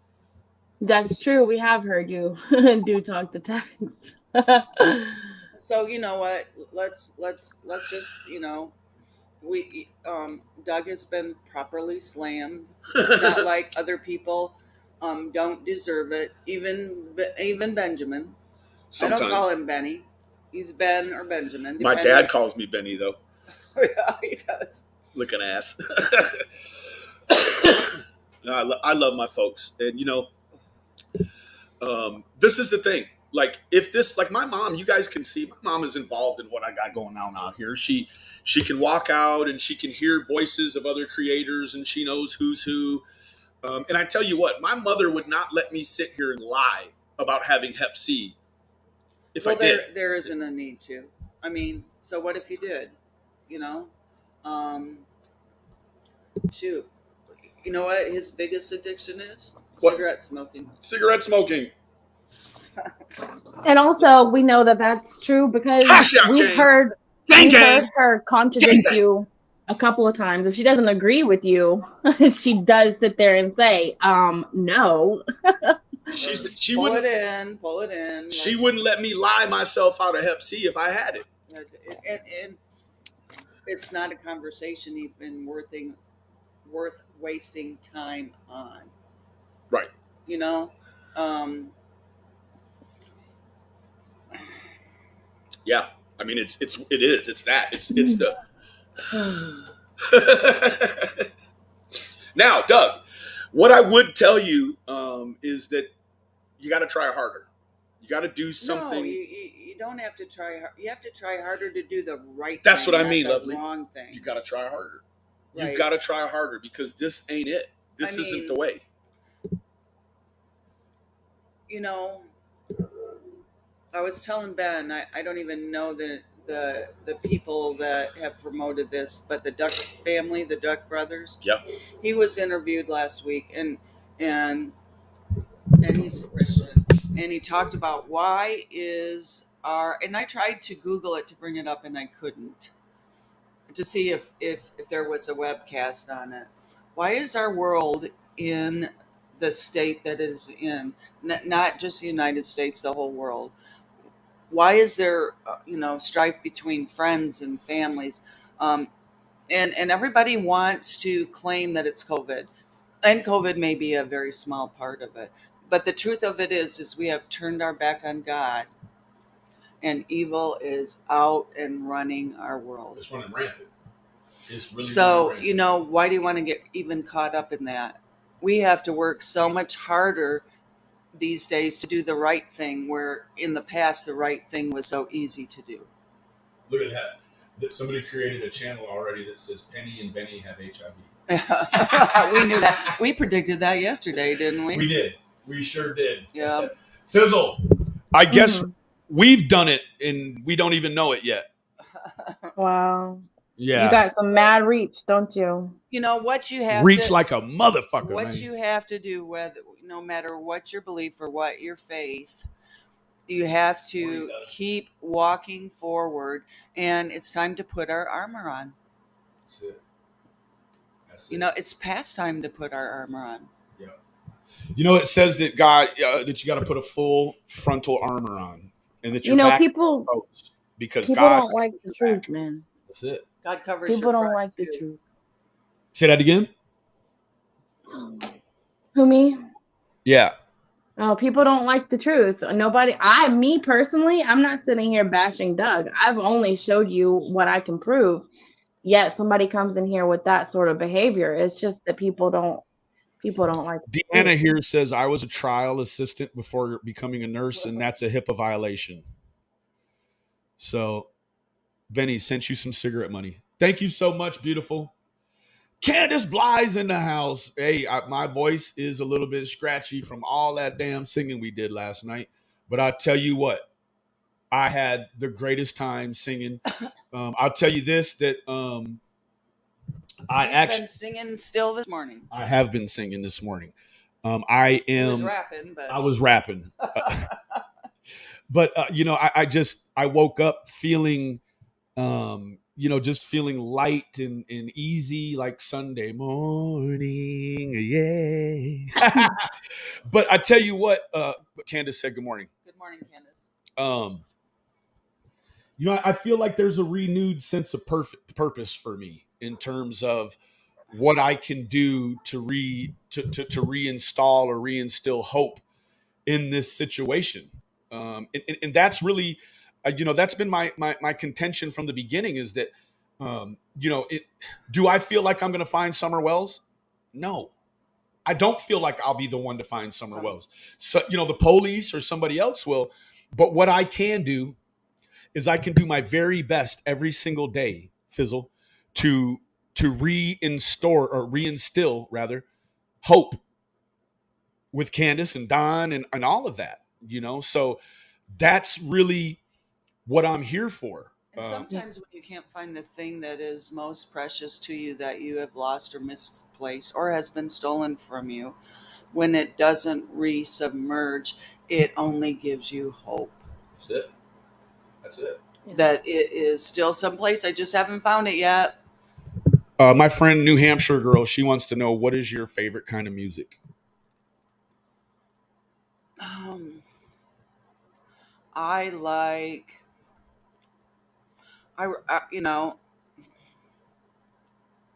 That's true. We have heard you do talk to text. So you know what? Let's just we Doug has been properly slammed. It's not like other people don't deserve it. Even Benjamin. Sometimes. I don't call him Benny. He's Ben or Benjamin. My dad calls me Benny though. Yeah, he does. Looking ass. No, I love my folks, and this is the thing. Like if this, like my mom, you guys can see, my mom is involved in what I got going on out here. She can walk out and she can hear voices of other creators and she knows who's who. And I tell you what, my mother would not let me sit here and lie about having Hep C. If I did, there isn't a need to. I mean, so what if you did? Shoot. You know what his biggest addiction is? What? Cigarette smoking. Cigarette smoking. And also, we know that that's true because Cash out we've game. heard Gang, we've gang. heard her contradict you a couple of times. If she doesn't agree with you, she does sit there and say, no. She Pull wouldn't. it in. She wouldn't let me lie myself out of Hep C if I had it. And it's not a conversation even worth wasting time on. Right. You know? Yeah. I mean, it is. It's that. It's the. Now, Doug, what I would tell you is that you got to try harder. You got to do something. No, you don't have to try hard. You have to try harder to do the right That's thing. what I mean, not Lovely. The wrong thing. You got to try harder. Right. You got to try harder because this ain't it. This isn't the way. You know, I was telling Ben, I don't even know the people that have promoted this, but the Duck family, the Duck brothers. Yeah. He was interviewed last week, and he's a Christian, and he talked about why is and I tried to Google it to bring it up, and I couldn't, to see if there was a webcast on it. Why is our world in the state that it is in? Not just the United States, the whole world. Why is there, strife between friends and families? And everybody wants to claim that it's COVID, and COVID may be a very small part of it. But the truth of it is we have turned our back on God, and evil is out and running our world. It's running rampant. It's really so, running rampant. Why do you want to get even caught up in that? We have to work so much harder these days to do the right thing, where in the past the right thing was so easy to do. Look at that somebody created a channel already that says Penny and Benny have HIV. We knew that. We predicted that yesterday, didn't we? We did. We sure did. Yeah. Fizzle, I guess we've done it and we don't even know it yet. Wow. Yeah. You got some mad reach, don't you? You know what you have reach to, like a motherfucker. What man. you have to do, whether no matter what your belief or what your faith, you have to keep walking forward, and it's time to put our armor on. That's it. It's past time to put our armor on. Yeah. It says that that you got to put a full frontal armor on, and that your back people is exposed because people God don't like the truth, man. That's it. God covers. People don't like the truth. Say that again. Who, me? Yeah. Oh, people don't like the truth. Me personally, I'm not sitting here bashing Doug. I've only showed you what I can prove. Yet somebody comes in here with that sort of behavior. It's just that people don't like. Deanna here says I was a trial assistant before becoming a nurse, and that's a HIPAA violation. So, Benny sent you some cigarette money. Thank you so much, beautiful. Candace Bly's in the house. Hey, my voice is a little bit scratchy from all that damn singing we did last night. But I tell you what, I had the greatest time singing. I'll tell you this, that I've been singing still this morning. I have been singing this morning. I was rapping. But, I woke up feeling, just feeling light and easy like Sunday morning. Yeah. But I tell you what, Candace said good morning. Good morning, Candace. I feel like there's a renewed sense of purpose for me in terms of what I can do to reinstall or reinstill hope in this situation. And that's really, that's been my contention from the beginning is that, do I feel like I'm going to find Summer Wells? No, I don't feel like I'll be the one to find Summer Wells. So, the police or somebody else will. But what I can do is I can do my very best every single day, Fizzle, to reinstill hope with Candace and Don and all of that, so that's really what I'm here for. And sometimes when you can't find the thing that is most precious to you that you have lost or misplaced or has been stolen from you, when it doesn't resubmerge, it only gives you hope. That's it. That's it. That it is still someplace. I just haven't found it yet. My friend, New Hampshire girl, she wants to know, what is your favorite kind of music? I like, you know,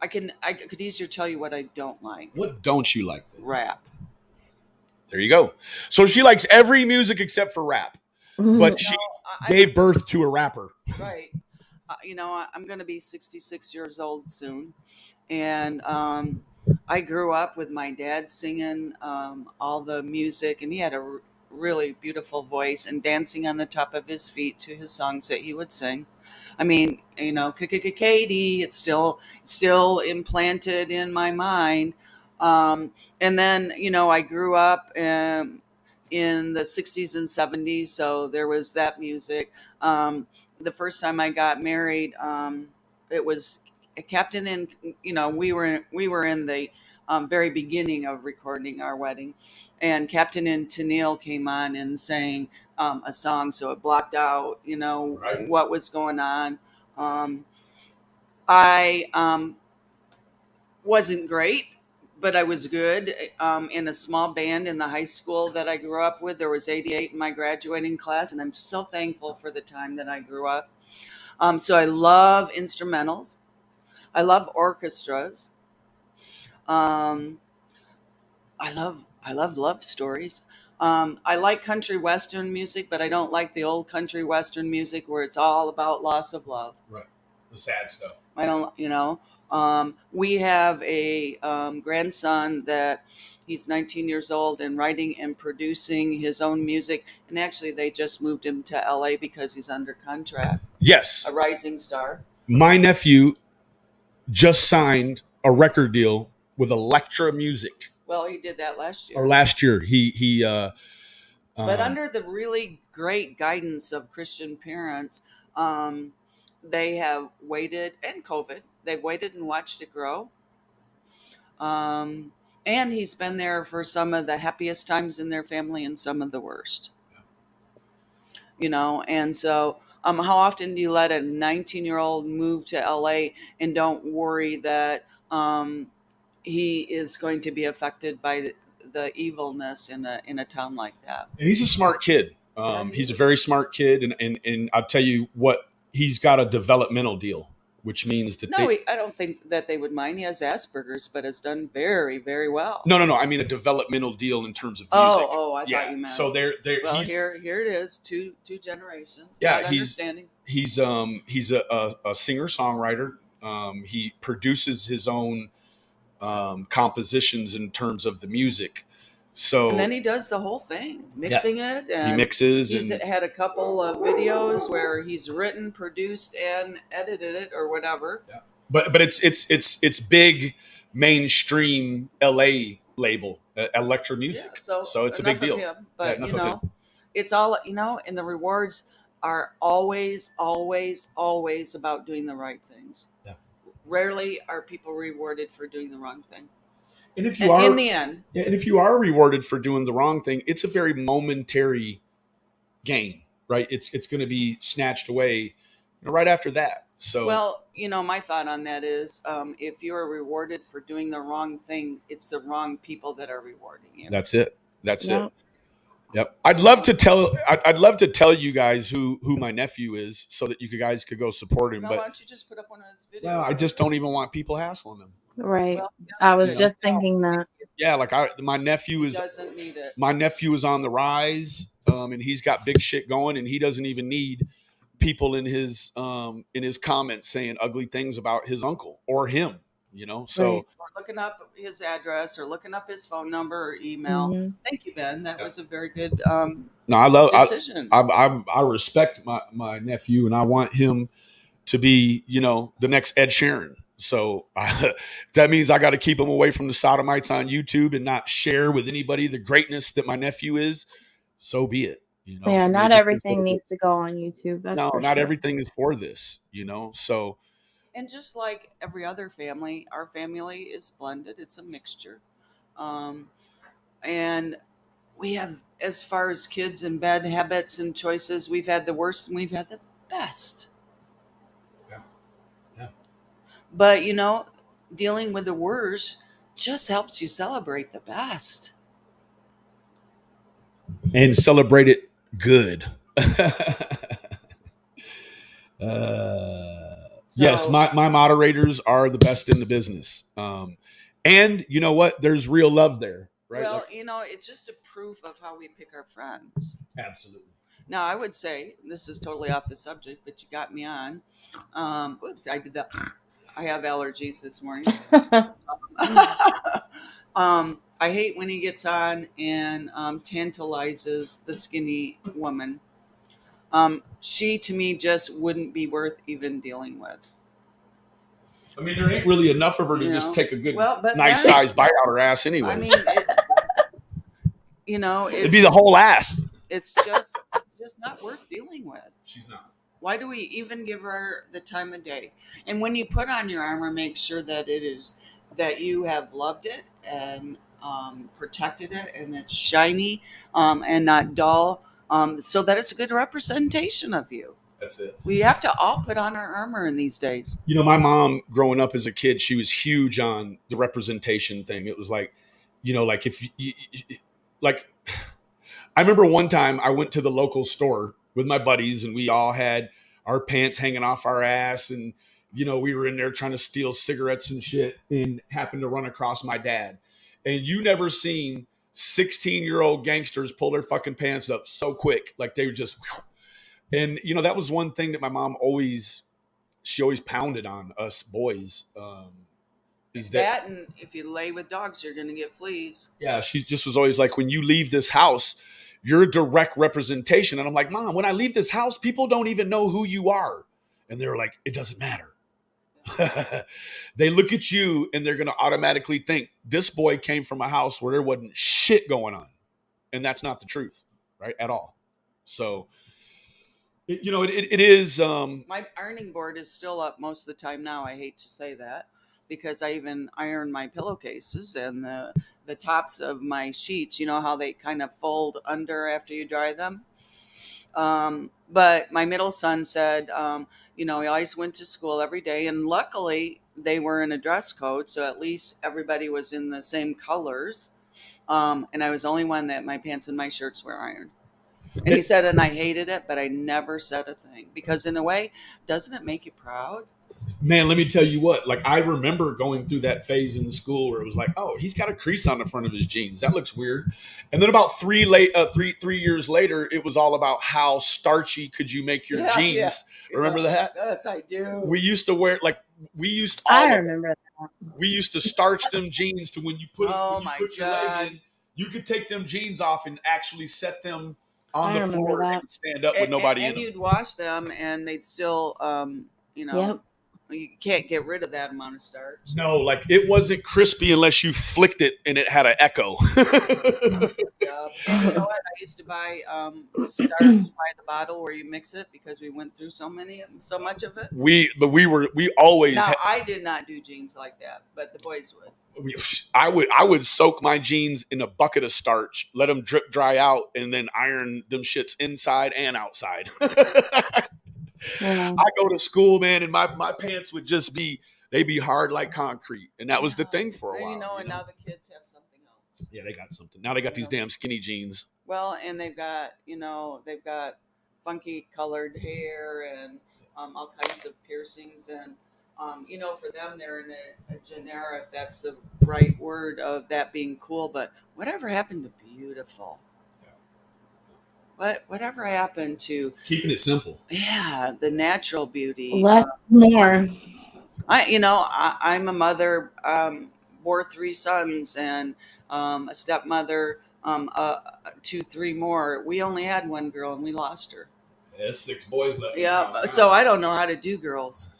I could easier tell you what I don't like. What don't you like then? Rap. There you go. So she likes every music except for rap, but she gave birth to a rapper. Right. I'm going to be 66 years old soon. And I grew up with my dad singing all the music, and he had a really beautiful voice and dancing on the top of his feet to his songs that he would sing. I mean, Katie, it's still implanted in my mind. And then, I grew up in the 60s and 70s, so there was that music. The first time I got married, it was Captain in, we were in the very beginning of recording our wedding, and Captain and Tennille came on and sang a song, so it blocked out, Right. what was going on. I wasn't great, but I was good. In a small band in the high school that I grew up with. There was 88 in my graduating class, and I'm so thankful for the time that I grew up. So I love instrumentals. I love orchestras. Um, I love love stories. I like country western music, but I don't like the old country western music where it's all about loss of love. Right. The sad stuff. I don't. We have a grandson that he's 19 years old and writing and producing his own music. And actually, they just moved him to LA because he's under contract. Yes. A rising star. My nephew just signed a record deal with Elektra Music. Well, he did that last year. Or last year. He but under the really great guidance of Christian parents, they have waited, and COVID, they've waited and watched it grow. And he's been there for some of the happiest times in their family and some of the worst. And so how often do you let a 19-year-old move to LA and don't worry that he is going to be affected by the evilness in a town like that? And he's a smart kid. He's a very smart kid, and I'll tell you what, he's got a developmental deal, which means that I don't think that they would mind. He has Asperger's, but has done very, very well. No. I mean a developmental deal in terms of music. I thought you meant. So they're well, here it is, two generations. Yeah, he's a singer songwriter. He produces his own compositions in terms of the music. So and then he does the whole thing, mixing it. And he mixes. He's and had a couple of videos where he's written, produced, and edited it, or whatever. Yeah. But it's big mainstream LA label, Elektra Music. Yeah, so it's a big deal. But it's all and the rewards are always about doing the right things. Yeah. Rarely are people rewarded for doing the wrong thing. And if you are in the end, and if you are rewarded for doing the wrong thing, it's a very momentary gain, right? It's going to be snatched away right after that. So well, my thought on that is, if you are rewarded for doing the wrong thing, it's the wrong people that are rewarding you. That's it. Yep. I'd love to tell you guys who my nephew is, so that you guys could go support him. No, but why don't you just put up one of his videos? Well, I just don't even want people hassling him. Right. Well, I was just thinking that. Yeah, like my nephew doesn't need it. My nephew is on the rise, and he's got big shit going, and he doesn't even need people in his comments saying ugly things about his uncle or him. So right. Or looking up his address or looking up his phone number or email. Mm-hmm. Thank you, Ben. That was a very good decision. I respect my nephew, and I want him to be the next Ed Sheeran. So that means I got to keep him away from the sodomites on YouTube and not share with anybody the greatness that my nephew is. So be it. Yeah, not everything needs to go on YouTube. That's not everything is for this. So. And just like every other family, our family is blended. It's a mixture. And we have, as far as kids and bad habits and choices, we've had the worst and we've had the best. Yeah. Yeah. But, dealing with the worst just helps you celebrate the best. And celebrate it good. Yes, my moderators are the best in the business. And you know what? There's real love there, right? Well, it's just a proof of how we pick our friends. Absolutely. Now, I would say, this is totally off the subject, but you got me on. Oops, I did that. I have allergies this morning. I hate when he gets on and tantalizes the skinny woman. She, to me, just wouldn't be worth even dealing with. I mean, there ain't really enough of her to just take a good, nice size bite out her ass anyway. I mean, it'd be the whole ass. It's just not worth dealing with. She's not. Why do we even give her the time of day? And when you put on your armor, make sure that it is that you have loved it and protected it, and it's shiny and not dull, so that it's a good representation of you. That's it. We have to all put on our armor in these days. My mom growing up as a kid, she was huge on the representation thing. It was like, like if you, like, I remember one time I went to the local store with my buddies and we all had our pants hanging off our ass. And, we were in there trying to steal cigarettes and shit and happened to run across my dad. And you never seen 16-year-old gangsters pull their fucking pants up so quick. Like they were just, and that was one thing that my mom always pounded on us boys. Is that, and if you lay with dogs, you're going to get fleas. Yeah. She just was always like, when you leave this house, you're a direct representation. And I'm like, Mom, when I leave this house, people don't even know who you are. And they're like, it doesn't matter. They look at you and they're going to automatically think this boy came from a house where there wasn't shit going on. And that's not the truth, right? At all. So, it is. My ironing board is still up most of the time now. I hate to say that because I even iron my pillowcases and the tops of my sheets. You know how they kind of fold under after you dry them? But my middle son said, he always went to school every day. And luckily, they were in a dress code. So at least everybody was in the same colors. And I was the only one that my pants and my shirts were ironed. And he said, and I hated it, but I never said a thing. Because in a way, doesn't it make you proud? Man, let me tell you what, like I remember going through that phase in school where it was like, oh, he's got a crease on the front of his jeans. That looks weird. And then about 3 years later, it was all about how starchy could you make your jeans. Yeah. Remember that? Yes, I do. We used to wear I remember that. We used to starch them jeans to when you put, your leg in, you could take them jeans off and actually set them on the floor and stand up with nobody in them. And you'd wash them and they'd still, Yep. You can't get rid of that amount of starch. No, like it wasn't crispy unless you flicked it and it had an echo. Yeah. And you know what? I used to buy starch by the bottle where you mix it because we went through so much of it. We always. Now I did not do jeans like that, but the boys would. I would soak my jeans in a bucket of starch, let them drip dry out, and then iron them shits inside and outside. Yeah. I go to school, man, and my pants would just be hard like concrete. And that was the thing for a while. And now the kids have something else. Yeah, they got something. Now they got these damn skinny jeans. Well, and they've got funky colored hair and all kinds of piercings. And, for them, they're in a genera, if that's the right word, of that being cool. But whatever happened to beautiful? Whatever happened to keeping it simple? Yeah, the natural beauty. Less more. I'm a mother, bore 3 sons and a stepmother, 2, 3 more. We only had 1 girl and we lost her. There's 6 boys left. Yeah, so I don't know how to do girls.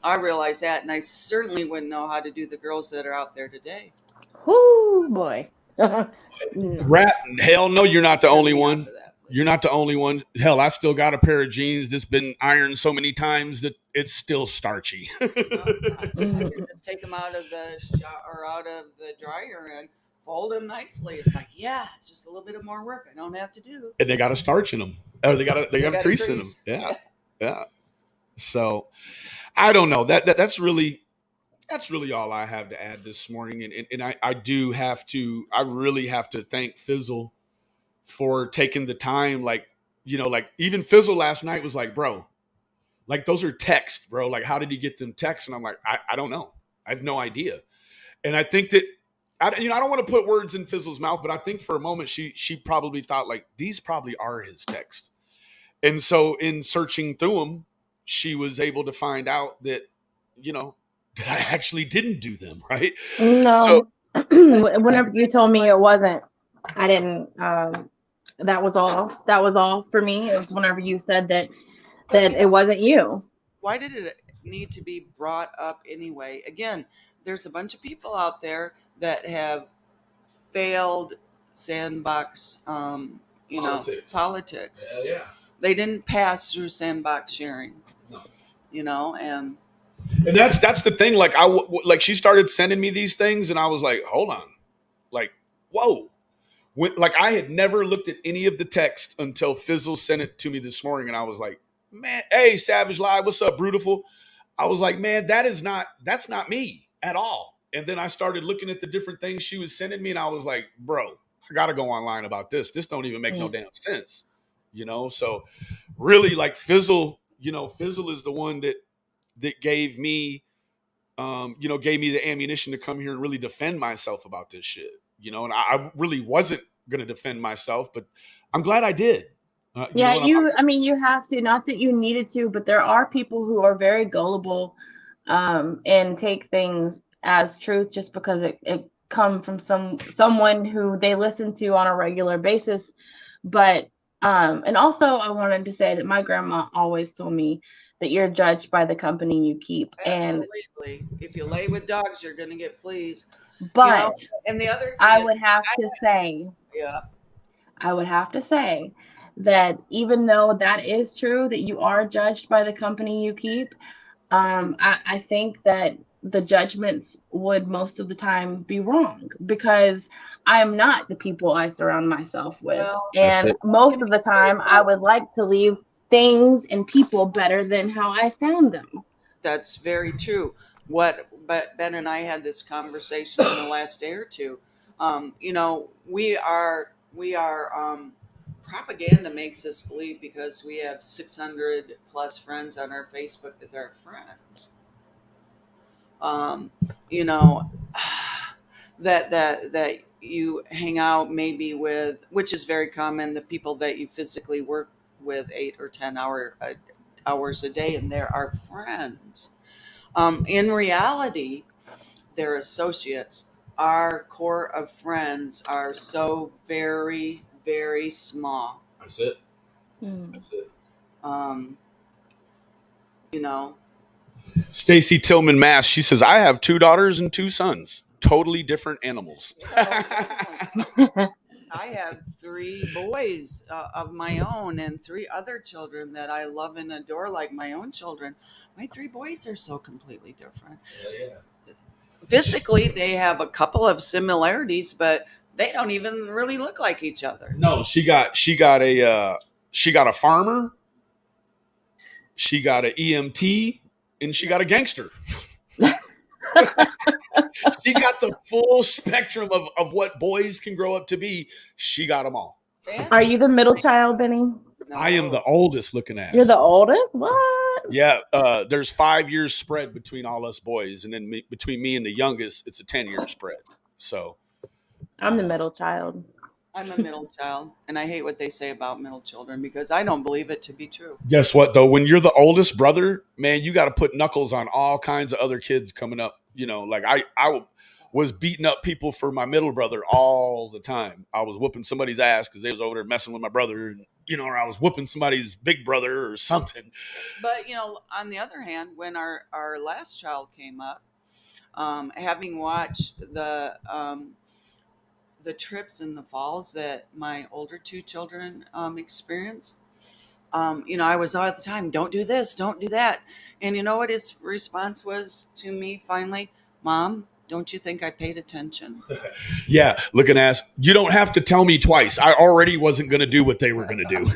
I realize that, and I certainly wouldn't know how to do the girls that are out there today. Whoo, boy. Rat, hell no, you're not the only one. You're not the only one. Hell, I still got a pair of jeans that's been ironed so many times that it's still starchy. I just take them out of the dryer and fold them nicely. It's like, yeah, it's just a little bit of more work I don't have to do. And they got a starch in them, or they got a crease in them. crease. Yeah. So I don't know. That's really all I have to add this morning. And I really have to thank Fizzle for taking the time. Like, like even Fizzle last night was like, bro, like those are texts, bro. Like, how did he get them texts? And I'm like, I don't know. I have no idea. And I think that, I don't want to put words in Fizzle's mouth, but I think for a moment she probably thought like, these probably are his texts. And so in searching through them, she was able to find out that, that I actually didn't do them, right? No. So Whenever you told me it wasn't, I didn't. That was all. That was all for me. It was whenever you said that it wasn't you. Why did it need to be brought up anyway? Again, there's a bunch of people out there that have failed sandbox, politics. Yeah. They didn't pass through sandbox sharing. No. And that's the thing. Like like she started sending me these things, and I was like, hold on, like, whoa. Like I had never looked at any of the text until Fizzle sent it to me this morning, and I was like, man, hey, Savage Live, what's up, Brutiful? I was like, man, that's not me at all. And then I started looking at the different things she was sending me, and I was like, bro, I gotta go online about this. This don't even make no damn sense, So really, like Fizzle, Fizzle is the one that gave me, gave me the ammunition to come here and really defend myself about this shit, and I really wasn't going to defend myself, but I'm glad I did. You have to, not that you needed to, but there are people who are very gullible, and take things as truth just because it come from someone who they listen to on a regular basis. But, and also I wanted to say that my grandma always told me that you're judged by the company you keep. Absolutely. And if you lay with dogs, you're going to get fleas. But and the other thing I would have to say that even though that is true, that you are judged by the company you keep, I think that the judgments would most of the time be wrong because I am not the people I surround myself with. Well, and most of the time I would like to leave things and people better than how I found them. That's very true. But Ben and I had this conversation in the last day or two. We are propaganda makes us believe because we have 600 plus friends on our Facebook that they're friends. That you hang out maybe with, which is very common, the people that you physically work with 8 or 10 hours a day, and they're our friends. In reality, they're associates. Our core of friends are so very, very small. That's it. That's it. Stacy Tillman Mass, she says, I have 2 daughters and 2 sons. Totally different animals. I have 3 boys of my own and 3 other children that I love and adore like my own children. My 3 boys are so completely different. Yeah. Physically, they have a couple of similarities, but they don't even really look like each other. No, she got a farmer, she got an EMT, and she got a gangster. She got the full spectrum of what boys can grow up to be. She got them all. Are you the middle child, Benny? No. I am the oldest looking ass. You're the oldest? What? Yeah. There's 5 years spread between all us boys. And then between me and the youngest, it's a 10-year spread. So I'm the middle child. I'm a middle child, and I hate what they say about middle children because I don't believe it to be true. Guess what, though? When you're the oldest brother, man, you got to put knuckles on all kinds of other kids coming up. Like I was beating up people for my middle brother all the time. I was whooping somebody's ass because they was over there messing with my brother, and, or I was whooping somebody's big brother or something. But, on the other hand, when our last child came up, having watched the trips and the falls that my older 2 children experience, I was all the time, don't do this, don't do that. And you know what his response was to me finally? Mom, Don't you think I paid attention? Yeah, looking ass. You don't have to tell me twice. I already wasn't going to do what they were going to do.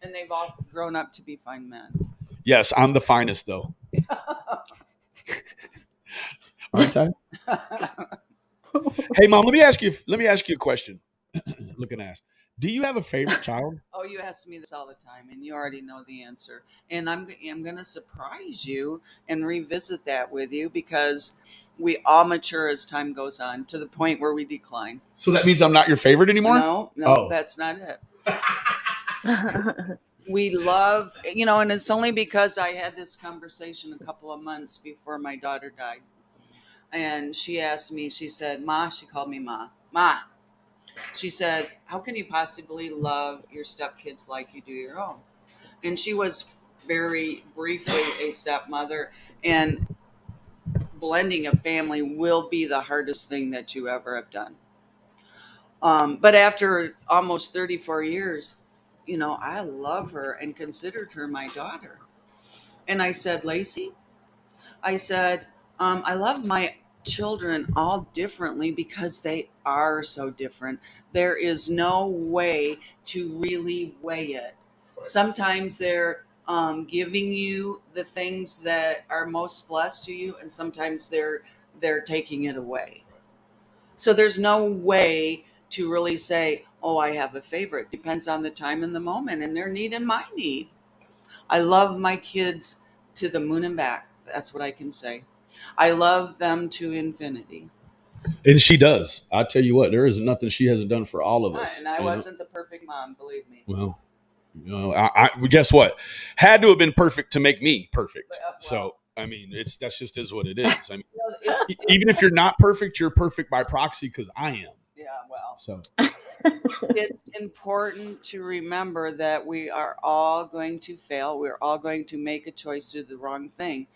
And they've all grown up to be fine men. Yes, I'm the finest, though. Aren't I? Hey, Mom, let me ask you a question. Looking ass. Do you have a favorite child? Oh, you ask me this all the time, and you already know the answer. And I'm going to surprise you and revisit that with you, because we all mature as time goes on to the point where we decline. So that means I'm not your favorite anymore? No, Oh. That's not it. We love, and it's only because I had this conversation a couple of months before my daughter died. And she asked me, she said, Ma, she called me Ma. Ma, she said, how can you possibly love your stepkids like you do your own? And she was very briefly a stepmother, and blending a family will be the hardest thing that you ever have done. But after almost 34 years, I love her and considered her my daughter. And I said, Lacey, I said, I love my children all differently because they are so different. There is no way to really weigh it. Sometimes they're giving you the things that are most blessed to you, and sometimes they're taking it away. So there's no way to really say, oh, I have a favorite. Depends on the time and the moment and their need and my need. I love my kids to the moon and back. That's what I can say. I love them to infinity. And she does. I tell you what, there is nothing she hasn't done for all of us. And I wasn't the perfect mom, believe me. Well, I guess what? Had to have been perfect to make me perfect. So, I mean, that's just is what it is. I mean, even if you're not perfect, you're perfect by proxy because I am. Yeah, well. So it's important to remember that we are all going to fail. We're all going to make a choice to do the wrong thing,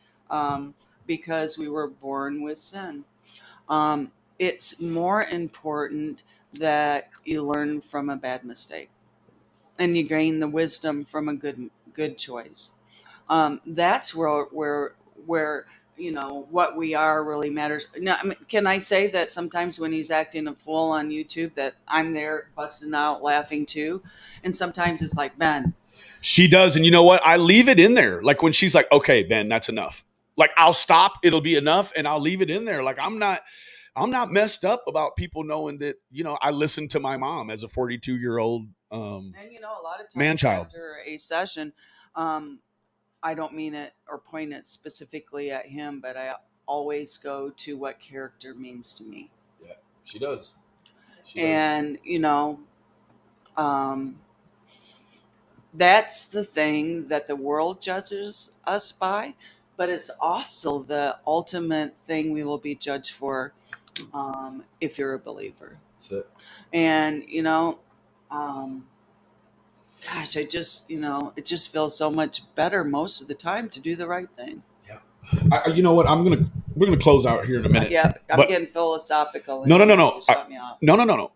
because we were born with sin. It's more important that you learn from a bad mistake and you gain the wisdom from a good choice. That's where what we are really matters. Now, I mean, can I say that sometimes when he's acting a fool on YouTube, that I'm there busting out laughing too, and sometimes it's like, Ben. She does, and you know what? I leave it in there. Like when she's like, "Okay, Ben, that's enough." Like I'll stop. It'll be enough, and I'll leave it in there. Like I'm not messed up about people knowing that I listened to my mom as a 42-year-old And a lot of times man-child after a session, I don't mean it or point it specifically at him, but I always go to what character means to me. Yeah, she does. And that's the thing that the world judges us by, but it's also the ultimate thing we will be judged for, if you're a believer. That's it. And gosh, it just feels so much better most of the time to do the right thing. Yeah. You know what? We're gonna close out here in a minute. Yeah, I'm getting philosophical. No. Shut me off. No.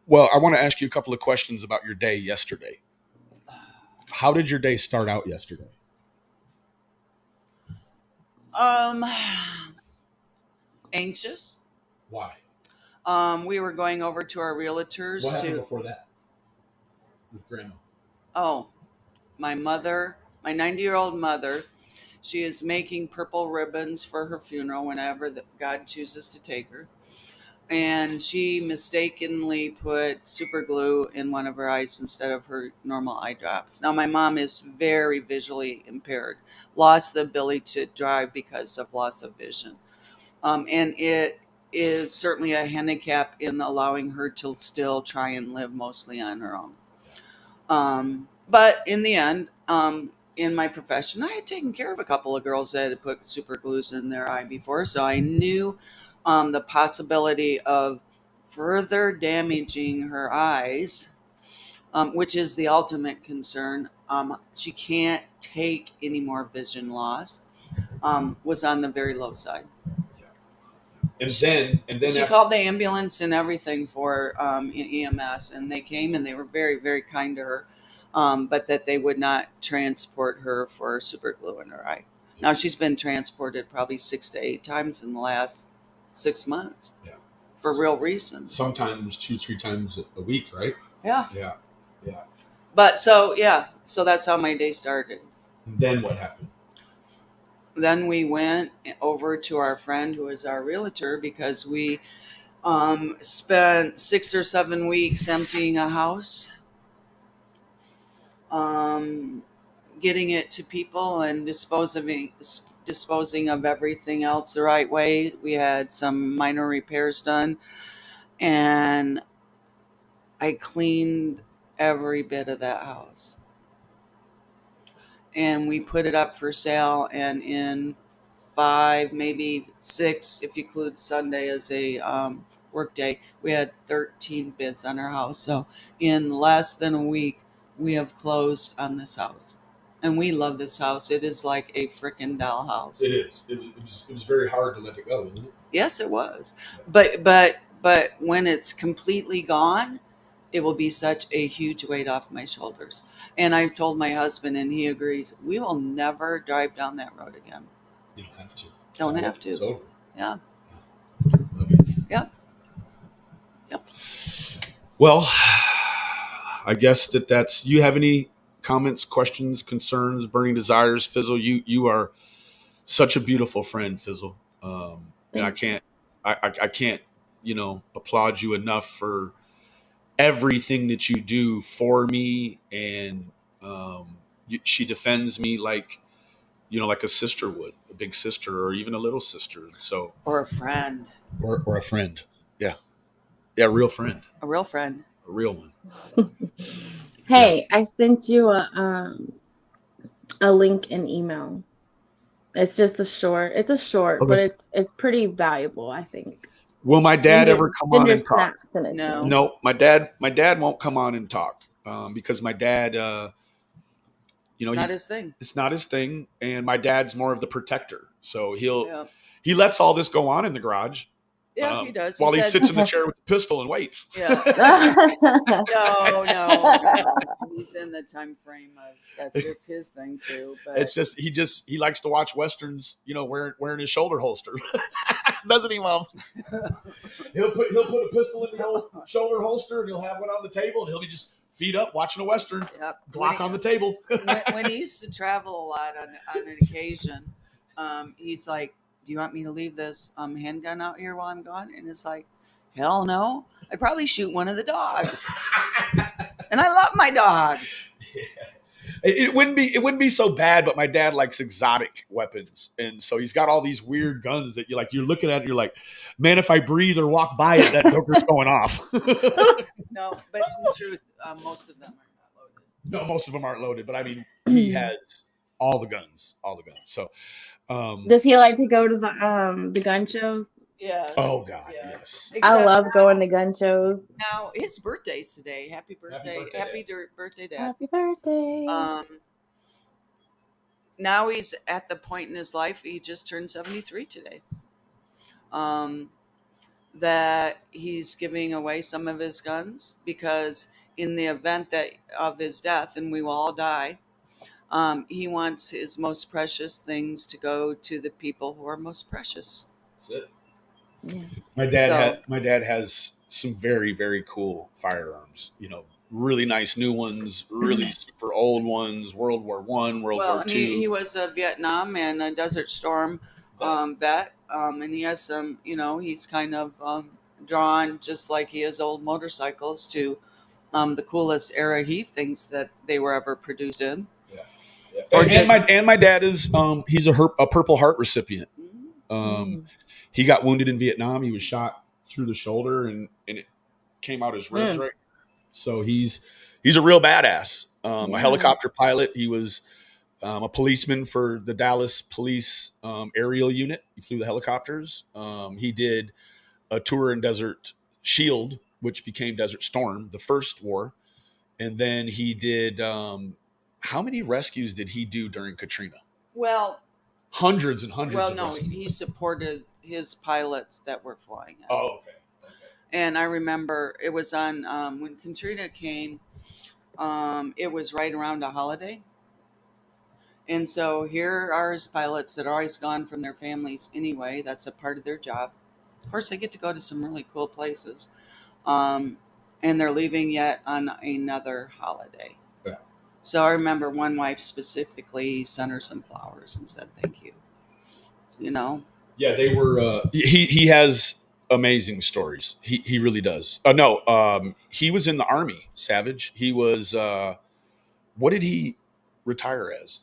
Well, I want to ask you a couple of questions about your day yesterday. How did your day start out yesterday? Anxious. Why? We were going over to our realtors. What happened before that? With grandma. Oh, my mother, my 90-year-old mother, she is making purple ribbons for her funeral whenever God chooses to take her. And she mistakenly put super glue in one of her eyes instead of her normal eye drops. Now, my mom is very visually impaired, lost the ability to drive because of loss of vision. And it is certainly a handicap in allowing her to still try and live mostly on her own. But in the end, in my profession, I had taken care of a couple of girls that had put super glues in their eye before, so I knew the possibility of further damaging her eyes, which is the ultimate concern. She can't take any more vision loss. Was on the very low side. And then she called the ambulance and everything for EMS, and they came and they were very, very kind to her, but that they would not transport her for super glue in her eye. Now she's been transported probably 6 to 8 times in the last 6 months. Yeah. For real reasons. Sometimes 2-3 times a week, right? Yeah. Yeah. Yeah. But so that's how my day started. And then what happened? Then we went over to our friend who is our realtor because we spent 6 or 7 weeks emptying a house, getting it to people and disposing of everything else the right way. We had some minor repairs done, and I cleaned every bit of that house. And we put it up for sale, and in 5, maybe 6, if you include Sunday as a work day, we had 13 bids on our house. So in less than a week, we have closed on this house. And we love this house. It is like a freaking dollhouse. It is. It was very hard to let it go, isn't it? Yes, it was. But when it's completely gone, it will be such a huge weight off my shoulders. And I've told my husband, and he agrees, we will never drive down that road again. You don't have to. Don't have to. It's over. Yeah. Love it. Yep. Yep. Well, I guess that's. You have any comments, questions, concerns, burning desires, Fizzle? You are such a beautiful friend, Fizzle. And I can't applaud you enough for everything that you do for me, and she defends me like a sister would, a big sister, or even a little sister. So, Or a friend. or a friend, yeah, real friend, A real friend. a real one. Hey, I sent you a link in email. It's just a short. It's a short, Okay. but it's pretty valuable, I think. Will my dad ever come on and talk? No. No, my dad won't come on and talk because my dad, It's not his thing. It's not his thing, and my dad's more of the protector. So Yeah. he lets all this go on in the garage. Yeah, he does. While he said- sits in the chair with the pistol and waits. Yeah. No. He's in the time frame of that's just his thing too. But It's just he likes to watch westerns, wearing his shoulder holster. Doesn't he, Mom? He'll put a pistol in the old shoulder holster, and he'll have one on the table, and he'll be just feet up watching a western. Yep. Glock on the table. when he used to travel a lot on an occasion, he's like, do you want me to leave this handgun out here while I'm gone? And it's like, hell no. I'd probably shoot one of the dogs. And I love my dogs. Yeah. It wouldn't be so bad, but my dad likes exotic weapons, and so he's got all these weird guns that you're looking at, and you're like, man, if I breathe or walk by it, that joker's going off. No, but in truth, most of them are not loaded. No, most of them aren't loaded, but I mean, he has all the guns. So, does he like to go to the gun shows? Yes. Oh God, yes. I love going to gun shows. Now his birthday's today. Happy birthday! Happy birthday, Dad! Happy birthday! Now he's at the point in his life. He just turned 73 today. That he's giving away some of his guns because in the event of his death, and we will all die, he wants his most precious things to go to the people who are most precious. That's it. Yeah. My dad has some very, very cool firearms. Really nice new ones, really super old ones. World War I, World War II. He was a Vietnam and a Desert Storm vet, and he has some. He's kind of drawn, just like he has old motorcycles, to the coolest era he thinks that they were ever produced in. Yeah. And my dad is he's a Purple Heart recipient. He got wounded in Vietnam. He was shot through the shoulder, and it came out his ribs right. So he's a real badass. A helicopter pilot. He was a policeman for the Dallas Police aerial unit. He flew the helicopters. He did a tour in Desert Shield, which became Desert Storm, the first war. And then he did how many rescues did he do during Katrina? Well, hundreds and hundreds well, of no, rescues. he supported his pilots that were flying it. Oh, okay. And I remember it was on when Katrina came, it was right around a holiday. And so here are his pilots that are always gone from their families anyway. That's a part of their job. Of course, they get to go to some really cool places. And they're leaving yet on another holiday. Yeah. So I remember one wife specifically sent her some flowers and said thank you. You know? Yeah, they were. He has amazing stories. He really does. No, he was in the Army. Savage. He was. What did he retire as?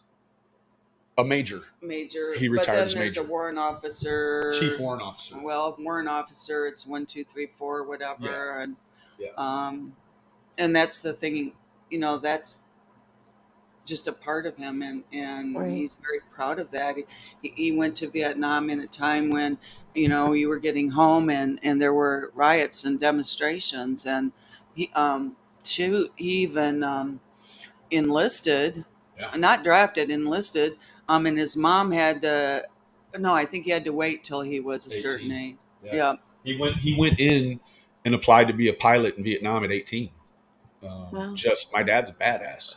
A major. Major. He But retired then as there's major. a warrant officer. Chief warrant officer. Well, warrant officer, it's 1, 2, 3, 4, whatever. And Yeah. and that's the thing, you know, that's just a part of him, and Right. he's very proud of that. He went to Vietnam in a time when, you know, you were getting home and there were riots and demonstrations, and he he even enlisted, Yeah. not drafted, enlisted, and his mom had to, no, I think he had to wait till he was a 18. certain age. Yeah. Yeah. He went in and applied to be a pilot in Vietnam at 18. Wow. Just my dad's a badass.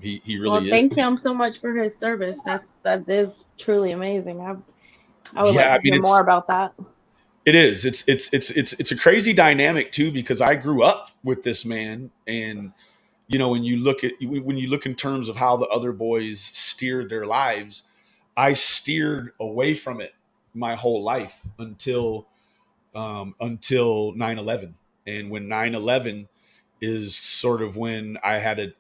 He Well, really is. thank him so much for his service. That is truly amazing. I would like Yeah, I to mean hear more about that. it is. It's a crazy dynamic too, because I grew up with this man, and you know, when you look in terms of how the other boys steered their lives, I steered away from it my whole life until 9/11. And when 9/11 is sort of when I had a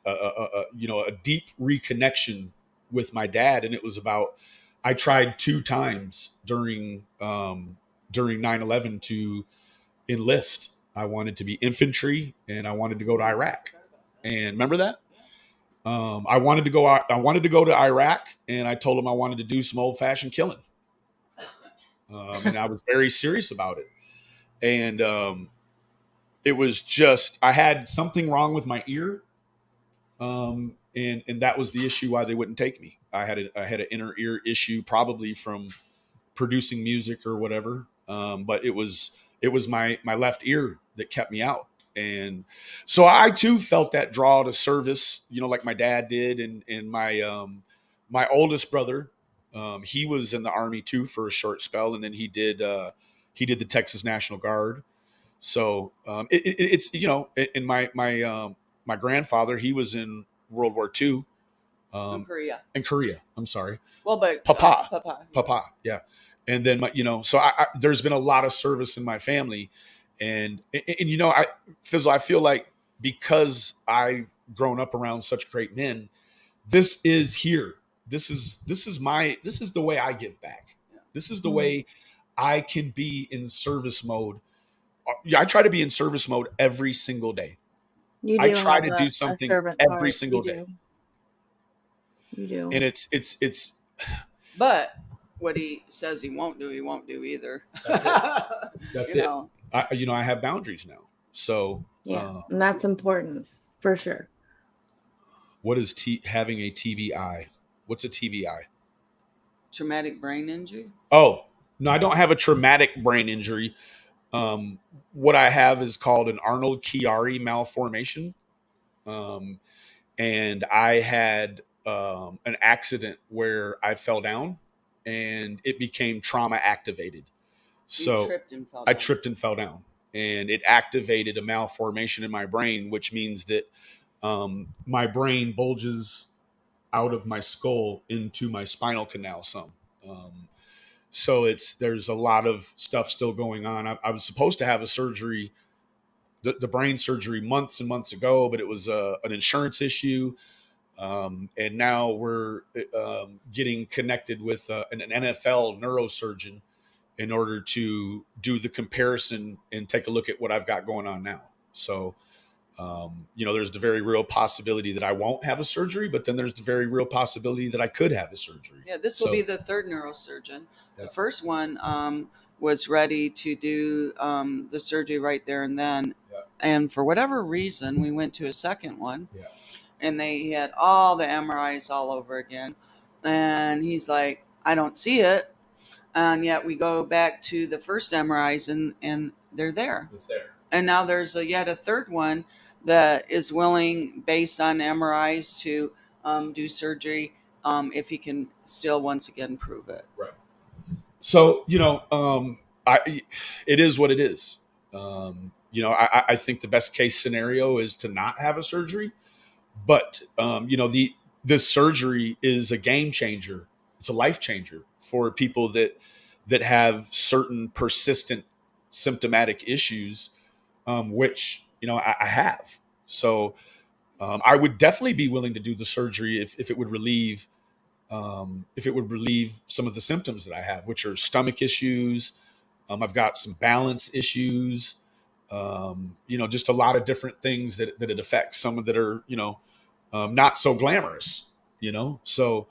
deep reconnection with my dad, and it was about, I tried 2 times during 9/11 to enlist. I wanted to be infantry, and I wanted to go to Iraq. And remember that? I wanted to go. I wanted to go to Iraq, and I told him I wanted to do some old fashioned killing, and I was very serious about it. And it was just, I had something wrong with my ear, and that was the issue why they wouldn't take me. I had an inner ear issue, probably from producing music or whatever. But it was my left ear that kept me out. And so I too felt that draw to service, you know, like my dad did. And my oldest brother, he was in the Army too for a short spell, and then he did the Texas National Guard. So it's, you know, and my grandfather, he was in World War II. In Korea. In Korea, I'm sorry. Well, but Papa, yeah. And then so there's been a lot of service in my family, and you know, Fizzle, I feel like because I've grown up around such great men, this is here. This is the way I give back. Yeah. This is the way I can be in service mode. I try to be in service mode every single day. You do I try have to do something servant every heart. single day. You do. And it's but what he says he won't do either. That's it. That's You it. know. I have boundaries now. So Yeah, and that's important for sure. what is having a TBI? What's a TBI? Traumatic brain injury. Oh, no, I don't have a traumatic brain injury. What I have is called an Arnold-Chiari malformation. And I had an accident where I fell down and it became trauma activated. So You tripped and fell I down. tripped and fell down, and it activated a malformation in my brain, which means that my brain bulges out of my skull into my spinal canal some. So there's a lot of stuff still going on. I was supposed to have a surgery, the brain surgery, months and months ago, but it was an insurance issue. And now we're getting connected with an NFL neurosurgeon in order to do the comparison and take a look at what I've got going on now. So, you know, there's the very real possibility that I won't have a surgery, but then there's the very real possibility that I could have a surgery. Yeah, this will be the third neurosurgeon. Yeah. The first one was ready to do the surgery right there and then. Yeah. And for whatever reason, we went to a second one. Yeah. And they had all the MRIs all over again. And he's like, I don't see it. And yet we go back to the first MRIs and they're there. It's there. And now there's yet a third one that is willing, based on MRIs, to do surgery if he can still once again prove it. Right. So, it is what it is. I think the best case scenario is to not have a surgery, but this surgery is a game changer. It's a life changer for people that have certain persistent symptomatic issues, which I have. So I would definitely be willing to do the surgery if it would relieve some of the symptoms that I have, which are stomach issues. I've got some balance issues. Just a lot of different things that it affects. Some of that are not so glamorous. So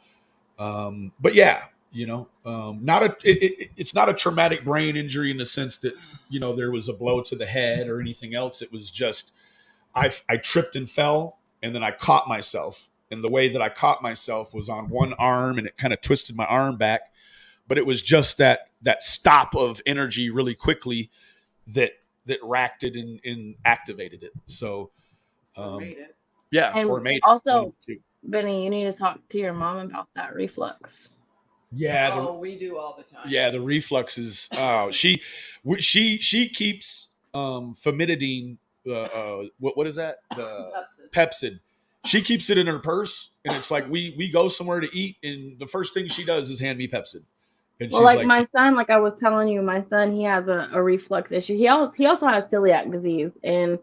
but yeah, it's not a traumatic brain injury in the sense that there was a blow to the head or anything else. It was just I tripped and fell, and then I caught myself. And the way that I caught myself was on one arm, and it kind of twisted my arm back. But it was just that stop of energy really quickly that racked it and activated it. So, Made it. yeah, And or made also, it. Benny, you need to talk to your mom about that reflux. Yeah, we do all the time. Yeah, the reflux is. She keeps famotidine. What is that? The Pepsid. She keeps it in her purse, and it's like we go somewhere to eat, and the first thing she does is hand me Pepsid. And well, like my son, like I was telling you, my son, he has a reflux issue. He also has celiac disease, and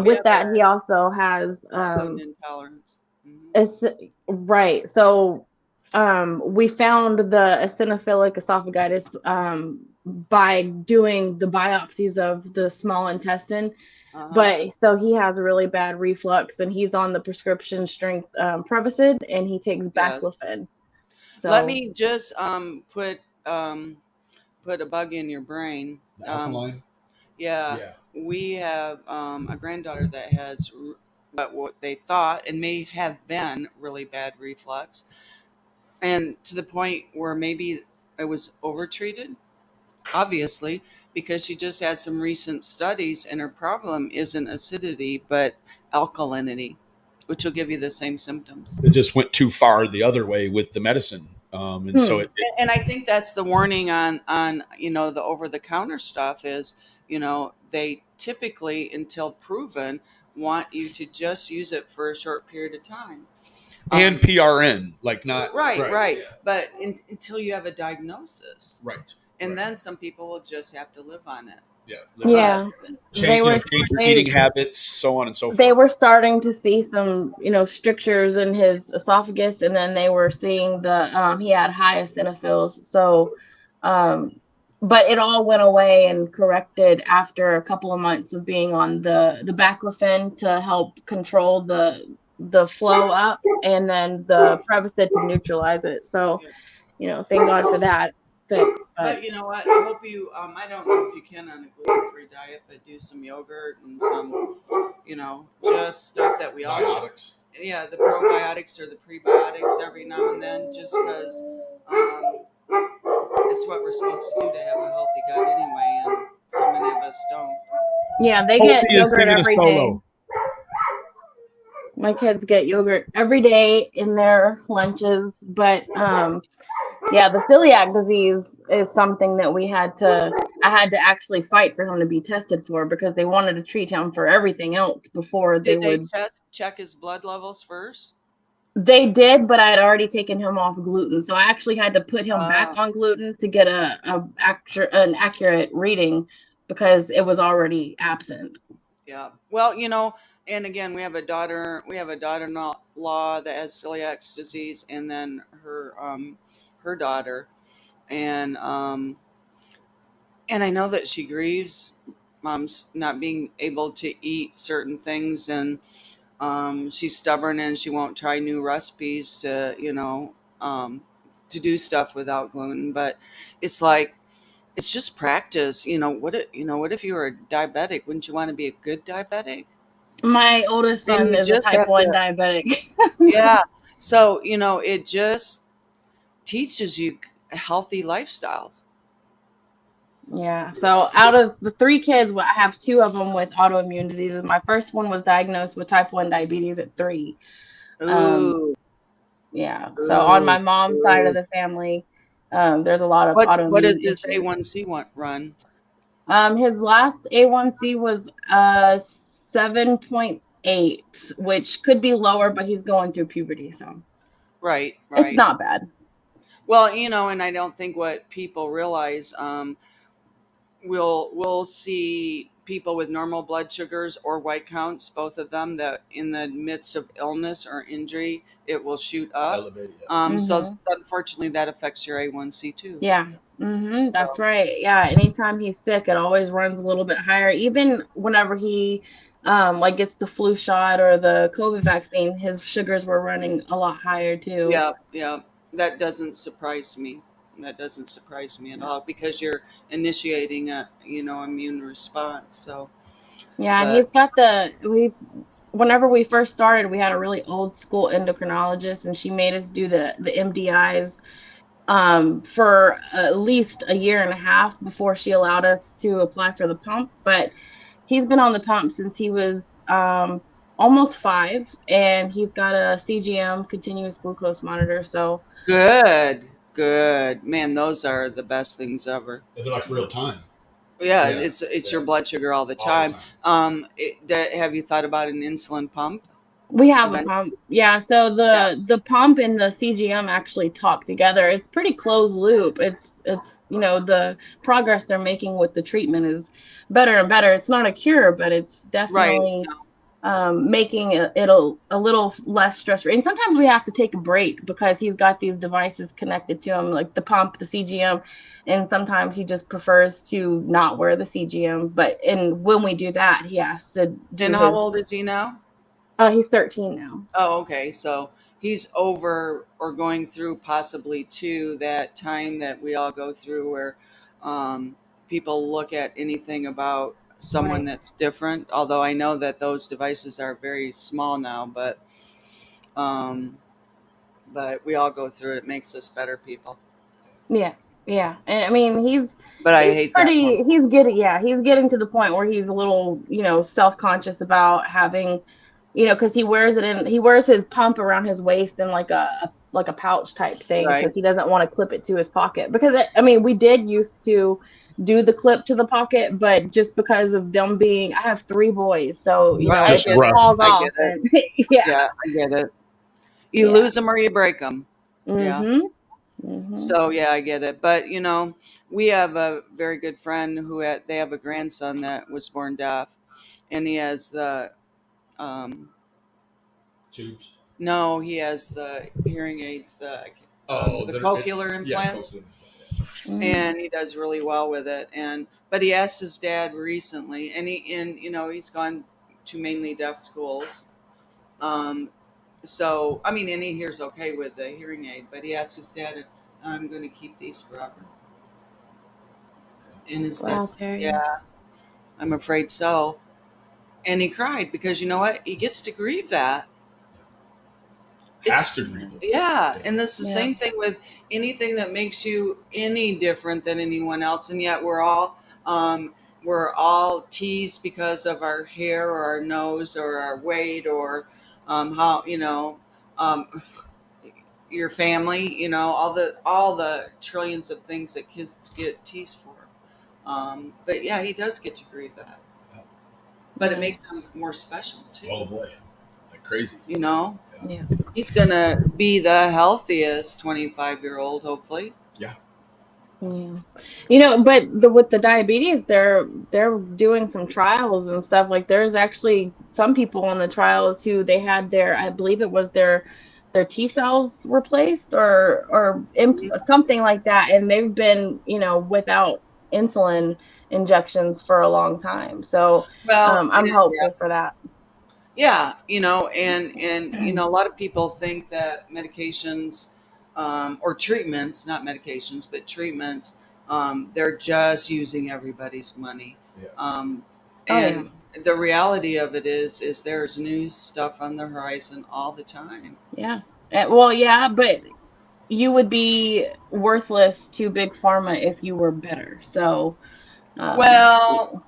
with that, he also has gluten intolerance. Right. So we found the eosinophilic esophagitis by doing the biopsies of the small intestine. But so he has a really bad reflux, and he's on the prescription strength Prevacid, and he takes baclofen. So let me just put a bug in your brain. Alkaline. Yeah, we have a granddaughter that has what they thought and may have been really bad reflux, and to the point where maybe it was overtreated, obviously, because she just had some recent studies, and her problem isn't acidity but alkalinity, which will give you the same symptoms. It just went too far the other way with the medicine, and so and I think that's the warning on the over-the-counter stuff is they typically, until proven, want you to just use it for a short period of time. And PRN, like not right. Yeah. But until you have a diagnosis, right. And then some people will just have to live on it. Yeah. Change your eating habits, so on and so forth. They were starting to see some, strictures in his esophagus, and then they were seeing he had high eosinophils. So, but it all went away and corrected after a couple of months of being on the baclofen to help control the flow up, and then the Prevacid to neutralize it. So, thank God for that. But you know what? I hope you. I don't know if you can on a gluten-free diet, but do some yogurt and some, just stuff that we all. Probiotics. Yeah, the probiotics or the prebiotics every now and then, just because it's what we're supposed to do to have a healthy gut anyway, and so many of us don't. Yeah, they get yogurt every day. My kids get yogurt every day in their lunches, but yeah, the celiac disease is something that I had to actually fight for him to be tested for, because they wanted to treat him for everything else before they would check his blood levels first. They did, but I had already taken him off gluten, so I actually had to put him back on gluten to get an accurate reading, because it was already absent. Yeah. Well, and again, we have a daughter-in-law that has celiac disease, and then her daughter, and I know that she grieves mom's not being able to eat certain things, and she's stubborn and she won't try new recipes to do stuff without gluten. But it's like, it's just practice. What if you were a diabetic? Wouldn't you want to be a good diabetic? My oldest son is a type 1 diabetic. Yeah. So, it just teaches you healthy lifestyles. Yeah. So out of the 3 kids, I have 2 of them with autoimmune diseases. My first one was diagnosed with type 1 diabetes at 3. Ooh. Yeah. So on my mom's side of the family, there's a lot of What is autoimmune his issues. A1C run? His last A1C was 7.8, which could be lower, but he's going through puberty, so Right, it's right. not bad. Well, and I don't think what people realize, we'll see people with normal blood sugars or white counts, both of them, that in the midst of illness or injury, it will shoot up. Elevated. Yeah. So Hmm. unfortunately, that affects your A1C too. Yeah. That's So right. Yeah. Anytime he's sick, it always runs a little bit higher. Even whenever he like gets the flu shot or the COVID vaccine, his sugars were running a lot higher too. yeah, yeah, that doesn't surprise me. That doesn't surprise me at Yeah. all because you're initiating a immune response. So, Yeah, and but he's got whenever we first started, we had a really old school endocrinologist and she made us do the MDIs for at least a year and a half before she allowed us to apply for the pump. But he's been on the pump since he was almost 5, and he's got a CGM, continuous glucose monitor. So good, good man. Those are the best things ever. They're like real time. Yeah, Yeah, it's yeah. your blood sugar all the All the time. time. Have you thought about an insulin pump? we have a Eventually, pump. Yeah, so yeah, the pump and the CGM actually talk together. It's pretty closed loop. It's the progress they're making with the treatment is better and better. It's not a cure, but it's right. definitely making it a little less stress-free. And sometimes we have to take a break because he's got these devices connected to him, like the pump, the CGM, and sometimes he just prefers to not wear the CGM. And when we do that, he has to do And how his. old is he now? He's 13 now. Oh, okay. So he's over or going through possibly too that time that we all go through where people look at anything about someone Right. that's different. Although I know that those devices are very small now, um, but we all go through it. It makes us better people. Yeah, yeah. And I mean, But I he's hate that pump. pretty. He's getting to the point where he's a little, self-conscious about having, because he wears his pump around his waist in like a pouch type thing Right. because he doesn't want to clip it to his pocket. Because I mean, we did used to do the clip to the pocket, but just because of them I have 3 boys, so Well, I if Just it get it. rough. falls I get off, it. and yeah, Yeah, I get it. You yeah. lose them or you break them. Yeah. Mhm. Mhm. So yeah, I get it. But we have a very good friend they have a grandson that was born deaf, and he has the um, Tubes. no, he has the hearing aids, Oh, the they're cochlear yeah, implants, cochlear. Mm. and he does really well with it. But he asked his dad recently, and he's gone to mainly deaf schools. Um, so I mean, and he hears okay with the hearing aid, but he asked his dad, "I'm going to keep these forever." And his dad Wow, said, Terry. "Yeah, I'm afraid so." And he cried because you know what? He gets to grieve that. Has It's to agree with it. yeah, Yeah. and that's the Yeah. same thing with anything that makes you any different than anyone else, and yet we're all teased because of our hair or our nose or our weight or how um, your family, all the trillions of things that kids get teased for. But yeah, he does get to grieve that, but it Yeah. makes him more special too. Oh boy, like crazy. You know, Yeah. Yeah. he's gonna be the healthiest 25-year-old, hopefully. Yeah. Yeah. But with the diabetes, they're doing some trials and stuff. Like there's actually some people on the trials who they had I believe it was their T cells replaced or something like that, and they've been, without insulin injections for a long time. So Well, I'm yeah, hopeful for that. yeah, and a lot of people think that medications or treatments, not medications, but treatments, they're just using everybody's money. Yeah. Oh yeah. And the reality of it is there's new stuff on the horizon all the time. Yeah. Well, yeah, but you would be worthless to big pharma if you were better. So, um, Well,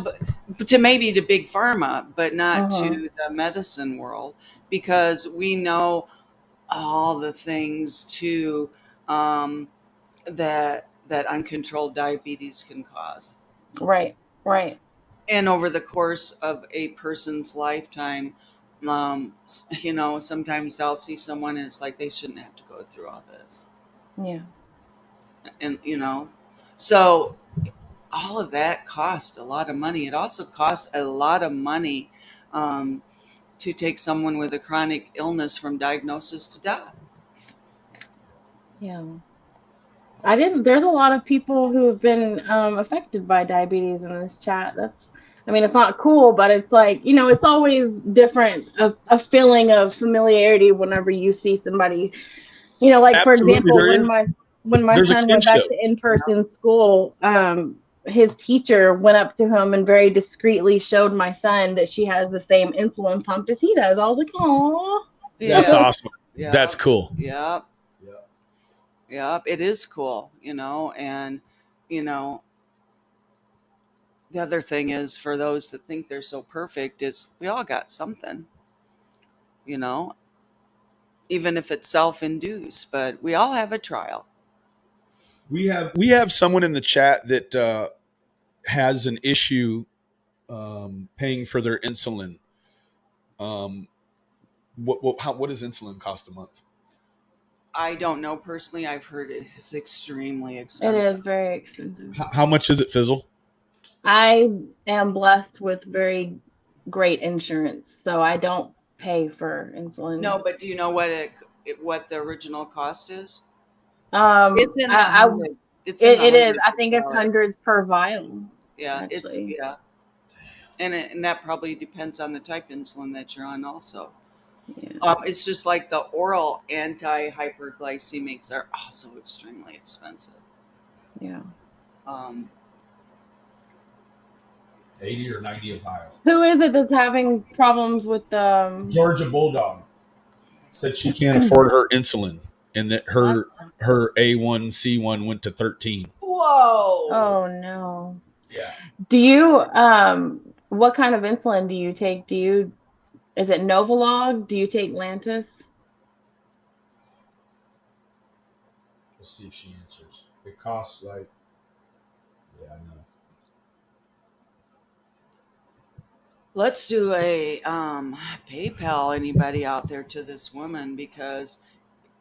but to maybe to big pharma, but not uh-huh. to the medicine world, because we know all the things too, that uncontrolled diabetes can cause. Right. Right. And over the course of a person's lifetime, sometimes I'll see someone and it's like they shouldn't have to go through all this. Yeah. And so all of that costs a lot of money. It also costs a lot of money, um, to take someone with a chronic illness from diagnosis to death. Yeah. I didn't. There's a lot of people who have been affected by diabetes in this chat. I mean, it's not cool, but it's like, it's always different, a feeling of familiarity whenever you see somebody, like for Absolutely, example, there is. when my There's a son went back kinship. to in-person school, his teacher went up to him and very discreetly showed my son that she has the same insulin pump as he does. I was like, oh, That's Yeah. awesome. Yeah. That's cool. Yeah. Yeah. Yeah. It is cool, and you know, the other thing is for those that think they're so perfect, is we all got something, you know, even if it's self-induced, but we all have a trial. We have someone in the chat that has an issue paying for their insulin. Um, what does insulin cost a month? I don't know personally. I've heard it is extremely it expensive. is very expensive. How much is it, Fizzle? I am blessed with very great insurance, so I don't pay for insulin. No, but do you know what the original cost is? Um, It's in the I hundreds. It's in the it is. hundreds I of think it's dollars. hundreds per vial, Yeah, actually. and that probably depends on the type of insulin that you're on, also. Yeah. It's just like the oral anti-hyperglycemics are also extremely expensive. Yeah. Um, 80 or 90 a vial. Who is it that's having problems with Georgia Bulldog. Said she can't afford her insulin, and that what? her A1C1 went to 13. Whoa! Oh no. Yeah. Do you what kind of insulin do you take? Is it Novolog? Do you take Lantus? Let's see if she answers. It costs like, yeah, I know. Let's do a PayPal. Anybody out there to this woman, because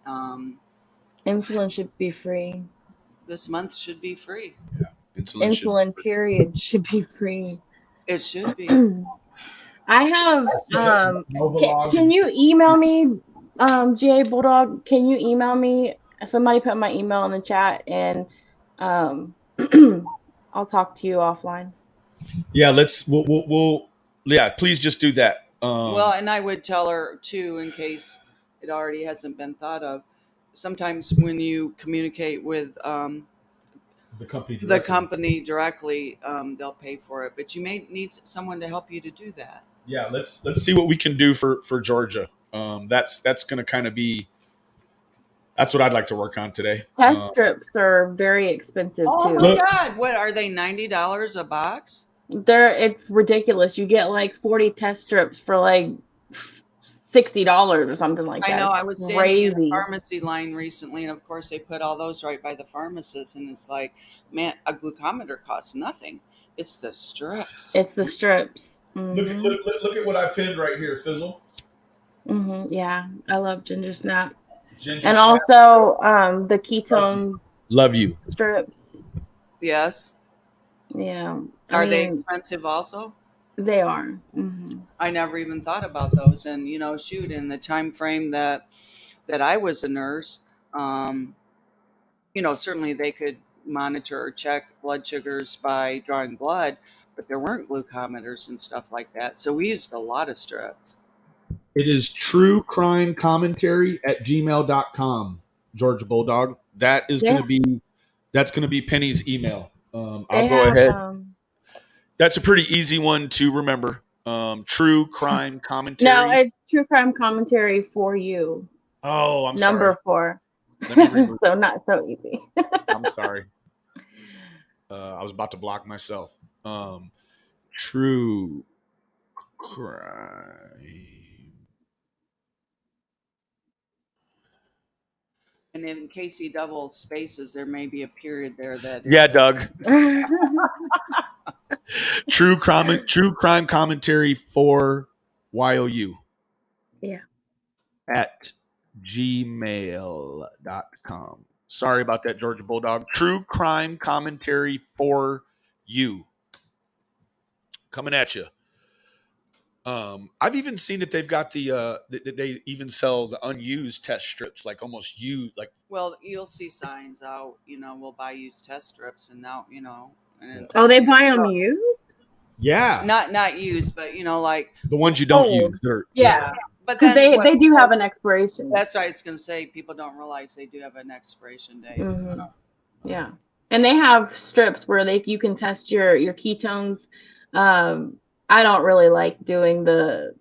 um, Insulin should be free. this month should be free. Insulin period should be free. It should be. I have Novolog. can you email me, GA Bulldog? Can you email me? Somebody put my email in the chat, and I'll talk to you offline. Yeah, we'll yeah, please just do that. Well, and I would tell her too, in case it already hasn't been thought of. Sometimes when you communicate with The company directly, they'll pay for it, but you may need someone to help you to do that. Yeah, let's see what we can do for Georgia. That's going to kind of be. That's what I'd like to work on today. Test strips are very expensive Oh too. my God! What are they? $90 a box? It's ridiculous. You get like 40 test strips for like $60 or something like that. I know. It's I was standing in a crazy. pharmacy line recently, and of course they put all those right by the pharmacist, and it's like, man, a glucometer costs nothing. It's the strips. It's the strips. look at what I pinned right here, Fizzle. Yeah, I love ginger snap. Ginger And snap. also the ketone Love you. strips. Yes. Yeah. Are they expensive also? They are. I never even thought about those. And shoot, in the time frame that I was a nurse, certainly they could monitor or check blood sugars by drawing blood, but there weren't glucometers and stuff like that. So we used a lot of strips. It is truecrimecommentary@gmail.com, Georgia Bulldog. That is going to be Penny's email. I'll go ahead. That's a pretty easy one to remember. True crime commentary. No, it's true crime commentary for you. Oh, I'm Number sorry. 4. Let me remove. So not so easy. I'm sorry. I was about to block myself. True crime And in case he double spaces, there may be a period there that. Yeah, Doug. True crime commentary for YOU Yeah. at gmail.com. Sorry about that, Georgia Bulldog. True crime commentary for you. Coming at you. I've even seen that they've got they even sell the unused test strips, like almost used, like. Well, you'll see signs out. We'll buy used test strips, and now and Oh, they buy them used? Yeah. not used, but like The ones you don't Old. use. They're, Yeah. But Because then they do have an expiration. That's what I was going to say. People don't realize they do have an expiration date. Mm-hmm. Yeah, and they have strips where you can test your ketones. I don't really like doing the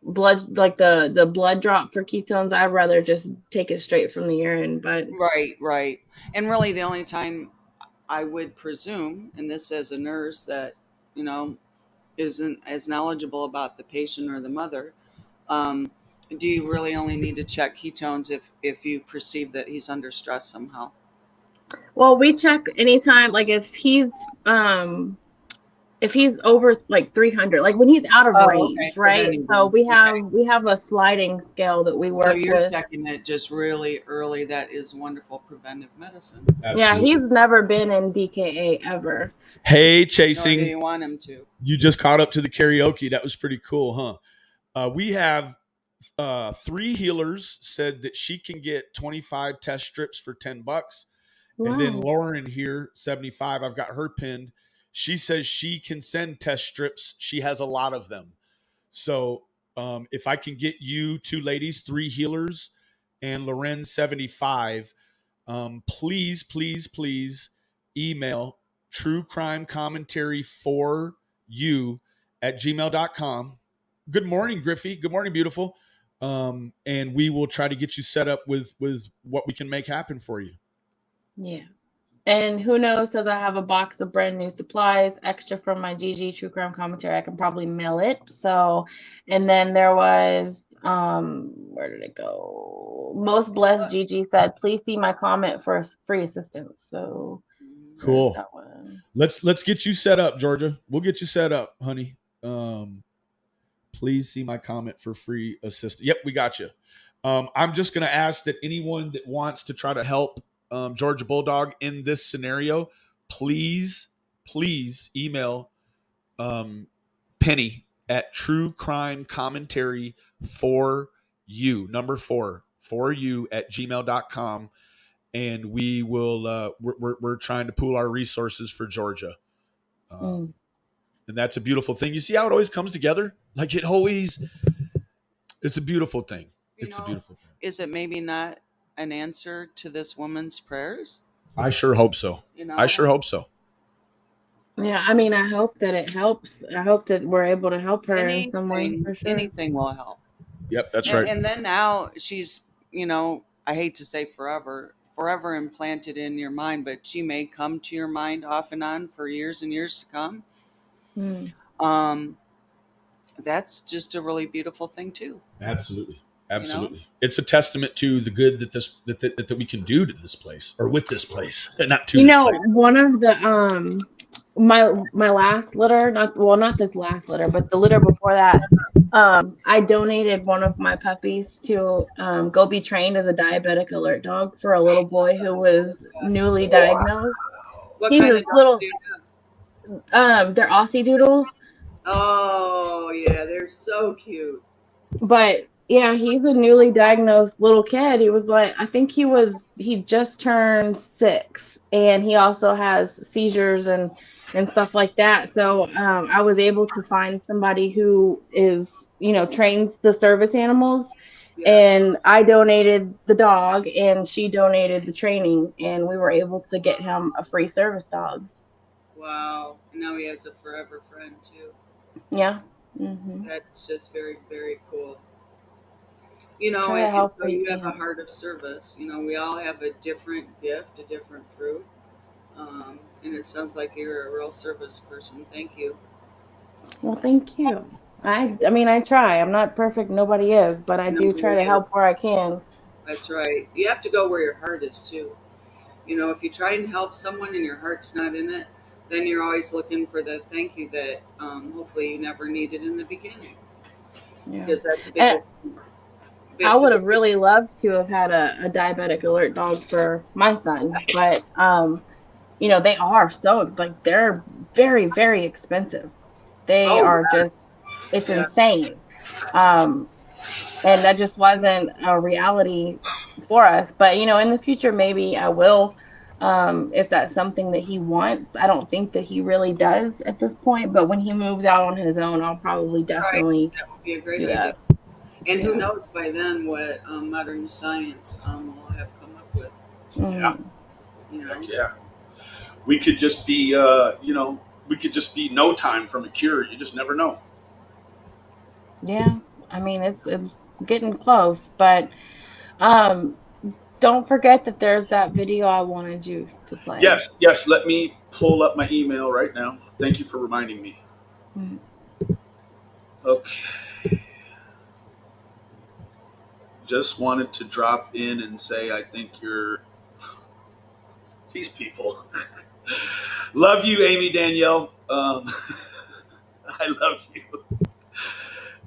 blood, like the blood drop for ketones. I'd rather just take it straight from the urine. But Right. And really, the only time I would presume, and this as a nurse that isn't as knowledgeable about the patient or the mother, do you really only need to check ketones if you perceive that he's under stress somehow? well, we check anytime, like if he's over like 300, like when he's out of range, okay. right? So we have a sliding scale that we work So you're with. checking it just really early. That is wonderful preventive medicine. absolutely. Yeah, he's never been in DKA ever. Hey, Nor Chasing. do you want him to. You just caught up to the karaoke. That was pretty cool, huh? We have 3 healers said that she can get 25 test strips for $10. Wow. And then Lauren here, 75. I've got her pinned. She says she can send test strips. She has a lot of them. So if I can get you 2 ladies, 3 healers, and Loren 75, please email true crime commentary for you at gmail.com. Good morning, Griffey. Good morning, beautiful. And we will try to get you set up with what we can make happen for you. Yeah. And who knows, so that I have a box of brand new supplies, extra from my GG True Crime Commentary. I can probably mail it. So, and then there was, where did it go? Most Blessed GG said, please see my comment for free assistance. So cool. That one. Let's get you set up, Georgia. We'll get you set up, honey. Please see my comment for free assistance. Yep, we got you. I'm just going to ask that anyone that wants to try to help Georgia Bulldog in this scenario, please email Penny at True Crime Commentary for you, number 4 for you at gmail.com. And we will, we're trying to pool our resources for Georgia. And that's a beautiful thing. You see how it always comes together? Like it's a beautiful thing. It's a beautiful thing. Is it maybe not an answer to this woman's prayers? I sure hope so. I sure hope so. Yeah, I mean, I hope that it helps. I hope that we're able to help her in some way, for sure. Anything will help. Yep, that's right. And then now she's, I hate to say forever implanted in your mind, but she may come to your mind off and on for years and years to come. That's just a really beautiful thing too. Absolutely. It's a testament to the good that we can do to this place, or with this place, not to this place. One of the my last litter, not this last litter, but the litter before that, I donated one of my puppies to go be trained as a diabetic alert dog for a little boy who was newly diagnosed. What kind of little do you have? They're Aussie Doodles. Oh yeah, they're so cute. But yeah, he's a newly diagnosed little kid. He was like, I think he just turned 6, and he also has seizures and stuff like that. So I was able to find somebody who is, trains the service animals. Yes. And I donated the dog, and she donated the training, and we were able to get him a free service dog. Wow. And now he has a forever friend too. Yeah. Mm-hmm. That's just very, very cool. And so you have a heart of service. We all have a different gift, a different fruit. And it sounds like you're a real service person. Thank you. Well, thank you. I mean, I try. I'm not perfect. Nobody is, but I do try to help where I can. That's right. You have to go where your heart is too. You know, if you try and help someone and your heart's not in it, then you're always looking for the thank you that hopefully you never needed in the beginning, Yeah. because that's the And biggest. I would have Biggest, really loved to have had a diabetic alert dog for my son, but you know, they are so like they're very, very expensive. They oh are just it's yeah, insane. Um, and that just wasn't a reality for us. But you know, in the future, maybe I will, if that's something that he wants. I don't think that he really does at this point, but when he moves out on his own, I'll probably right. definitely That would be a great do idea. that. And who Yeah. knows by then what modern science will have come up with. Yeah. Mhm. You know, Heck yeah. We could just be, we could just be no time from a cure. You just never know. Yeah. I mean, it's getting close, but um, don't forget that there's that video I wanted you to play. Yes, yes. Let me pull up my email right now. Thank you for reminding me. Mhm. Okay. Just wanted to drop in and say I think you're these people. Love you, Amy Danielle. I love you.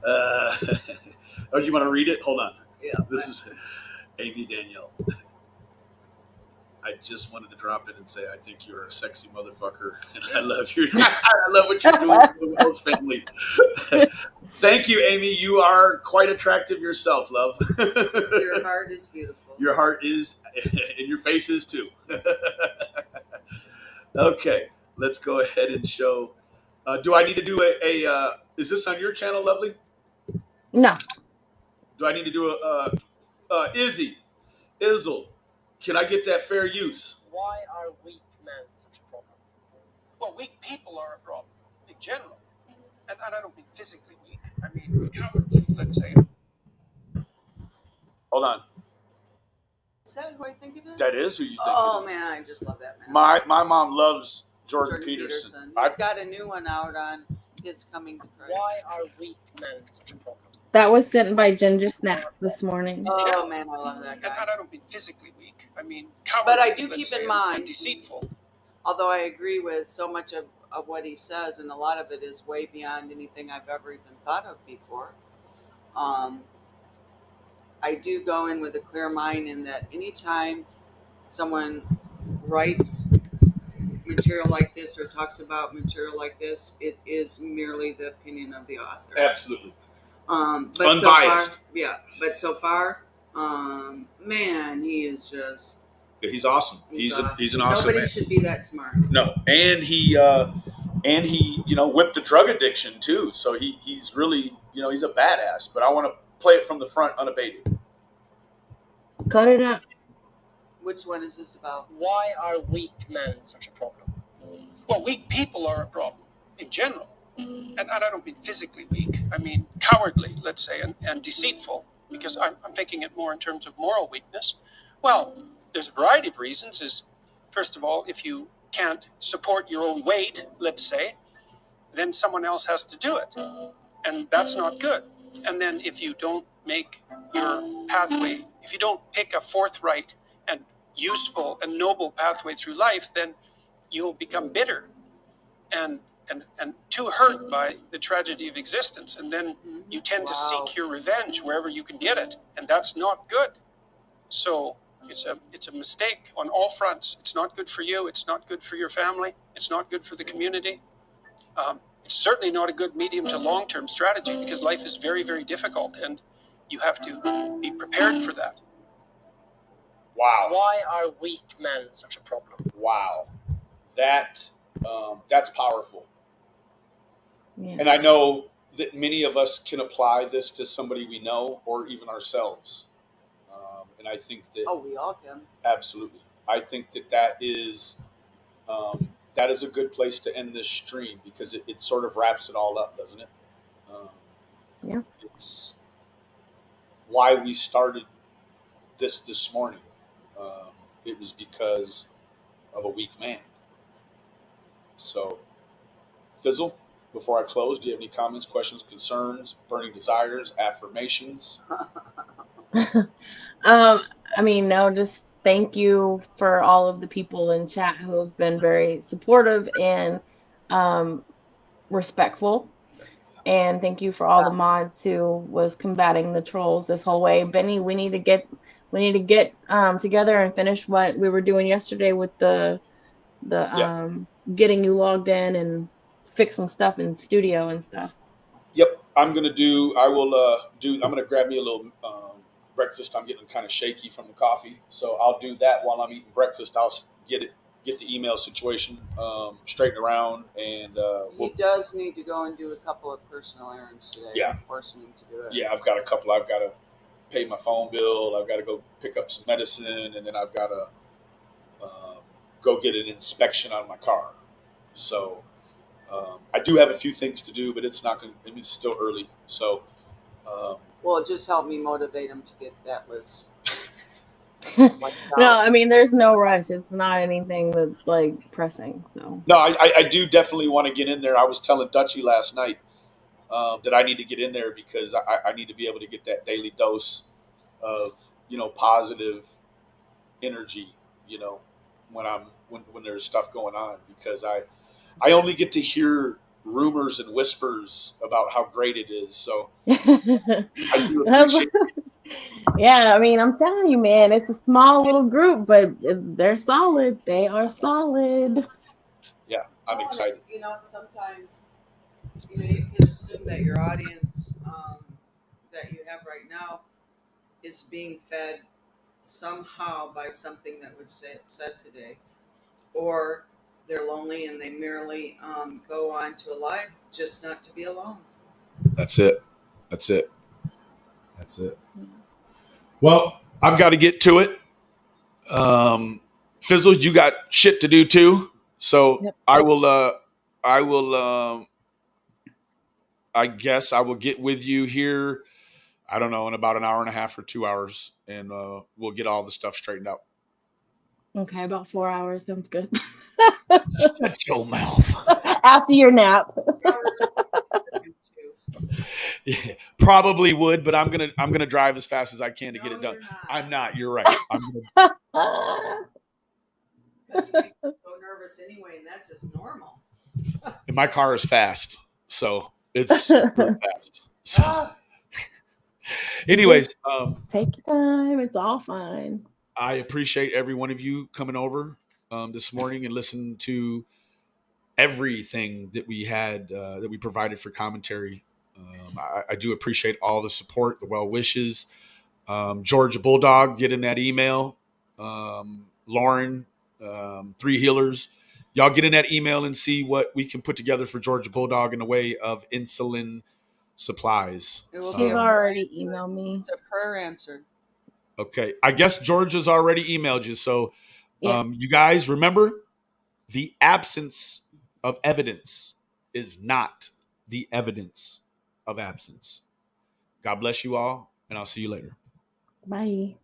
Uh, oh, you want to read it? Hold on. yeah. This is Amy Danielle. I just wanted to drop in and say I think you're a sexy motherfucker, and I love you. I love what you're doing for the Wells family. Thank you, Amy. You are quite attractive yourself, love. Your heart is beautiful. Your heart is, and your face is too. Okay, let's go ahead and show. Do I need to do is this on your channel, Lovely? No. Do I need to do Izzle? Can I get that fair use? Why are weak men such a problem? Well, weak people are a problem in general. And I don't mean physically weak. I mean cowardly, let's say. Hold on. Is that who I think it is? That is who you think Oh it is. man, I just love that man. My mom loves Jordan Peterson. He's got a new one out on His Coming to Christ. Why are weak men such a problem? That was sent by Ginger Snap this morning. Oh man, I love that guy. And I don't mean physically weak. I mean cowardly. But I do let's keep say, in mind, and deceitful. although I agree with so much of what he says, and a lot of it is way beyond anything I've ever even thought of before. I do go in with a clear mind in that anytime someone writes material like this or talks about material like this, it is merely the opinion of the author. Absolutely. But unbiased. But so far, man, he is just. He's awesome. He's an awesome Nobody man. should be that smart. No, and he whipped a drug addiction too. So he's really he's a badass. But I want to play it from the front unabated. Cut it up. Which one is this about? Why are weak men such a problem? Well, weak people are a problem in general. And I don't mean physically weak. I mean cowardly, let's say, and deceitful, because I'm thinking it more in terms of moral weakness. Well, there's a variety of reasons. First of all, if you can't support your own weight, let's say, then someone else has to do it. And that's not good. And then if you don't make your pathway, if you don't pick a forthright and useful and noble pathway through life, then you'll become bitter and too hurt by the tragedy of existence. And then you tend to seek your revenge wherever you can get it. And that's not good. So it's a mistake on all fronts. It's not good for you. It's not good for your family. It's not good for the community. It's certainly not a good medium to long-term strategy, because life is very, very difficult and you have to be prepared for that. Wow. Why are weak men such a problem? Wow. That's powerful. Yeah. And I know that many of us can apply this to somebody we know or even ourselves. And I think that we all can. absolutely. I think that is a good place to end this stream, because it sort of wraps it all up, doesn't it? Yeah. It's why we started this morning. It was because of a weak man. So, Fizzle, before I close, do you have any comments, questions, concerns, burning desires, affirmations? I mean, no, just thank you for all of the people in chat who have been very supportive and um, respectful. And thank you for all the mods who was combating the trolls this whole way. Benny, we need to get together and finish what we were doing yesterday with the Yeah. getting you logged in and fix some stuff in studio and stuff. Yep. I'm gonna do. I will do. I'm gonna grab me a little breakfast. I'm getting kind of shaky from the coffee, so I'll do that while I'm eating breakfast. I'll get the email situation straightened around, and He does need to go and do a couple of personal errands today. Yeah. I'm forcing him to do it. yeah, I've got a couple. I've got to pay my phone bill. I've got to go pick up some medicine, and then I've got to go get an inspection on my car. So I do have a few things to do, but it's not going. I mean, it's still early, so. Well, it just helped me motivate him to get that list. No, I mean, there's no rush. It's not anything that's like pressing. So No, I do definitely want to get in there. I was telling Dutchie last night that I need to get in there because I need to be able to get that daily dose of positive energy. When there's stuff going on, because I only get to hear rumors and whispers about how great it is. So I do appreciate. yeah, I mean, I'm telling you, man, it's a small little group, but they're solid. They are solid. Yeah, I'm excited. Sometimes you can assume that your audience that you have right now is being fed somehow by something that was said today, or they're lonely and they merely go on to a live just not to be alone. That's it. That's it. That's it. Well, I've got to get to it. Fizzle, you got shit to do too. So Yep. I will. I guess I will get with you here. I don't know, in about an hour and a half or 2 hours, and we'll get all the stuff straightened out. Okay, about 4 hours sounds good. Shut your mouth. After your nap. Yeah, probably would, but I'm gonna drive as fast as I can to get it done. You're not. I'm not. You're right. Because you make me so nervous anyway, and that's just normal. And my car is fast, so it's super fast. So, anyways, take your time. It's all fine. I appreciate every one of you coming over this morning and listening to everything that we had that we provided for commentary. I do appreciate all the support, the well wishes. Georgia Bulldog, get in that email. Lauren, 3 Healers, y'all get in that email and see what we can put together for Georgia Bulldog in the way of insulin supplies. She's already emailed me. It's a prayer answered. Okay. I guess Georgia's already emailed you. So you guys remember, the absence of evidence is not the evidence of absence. God bless you all, and I'll see you later. Bye.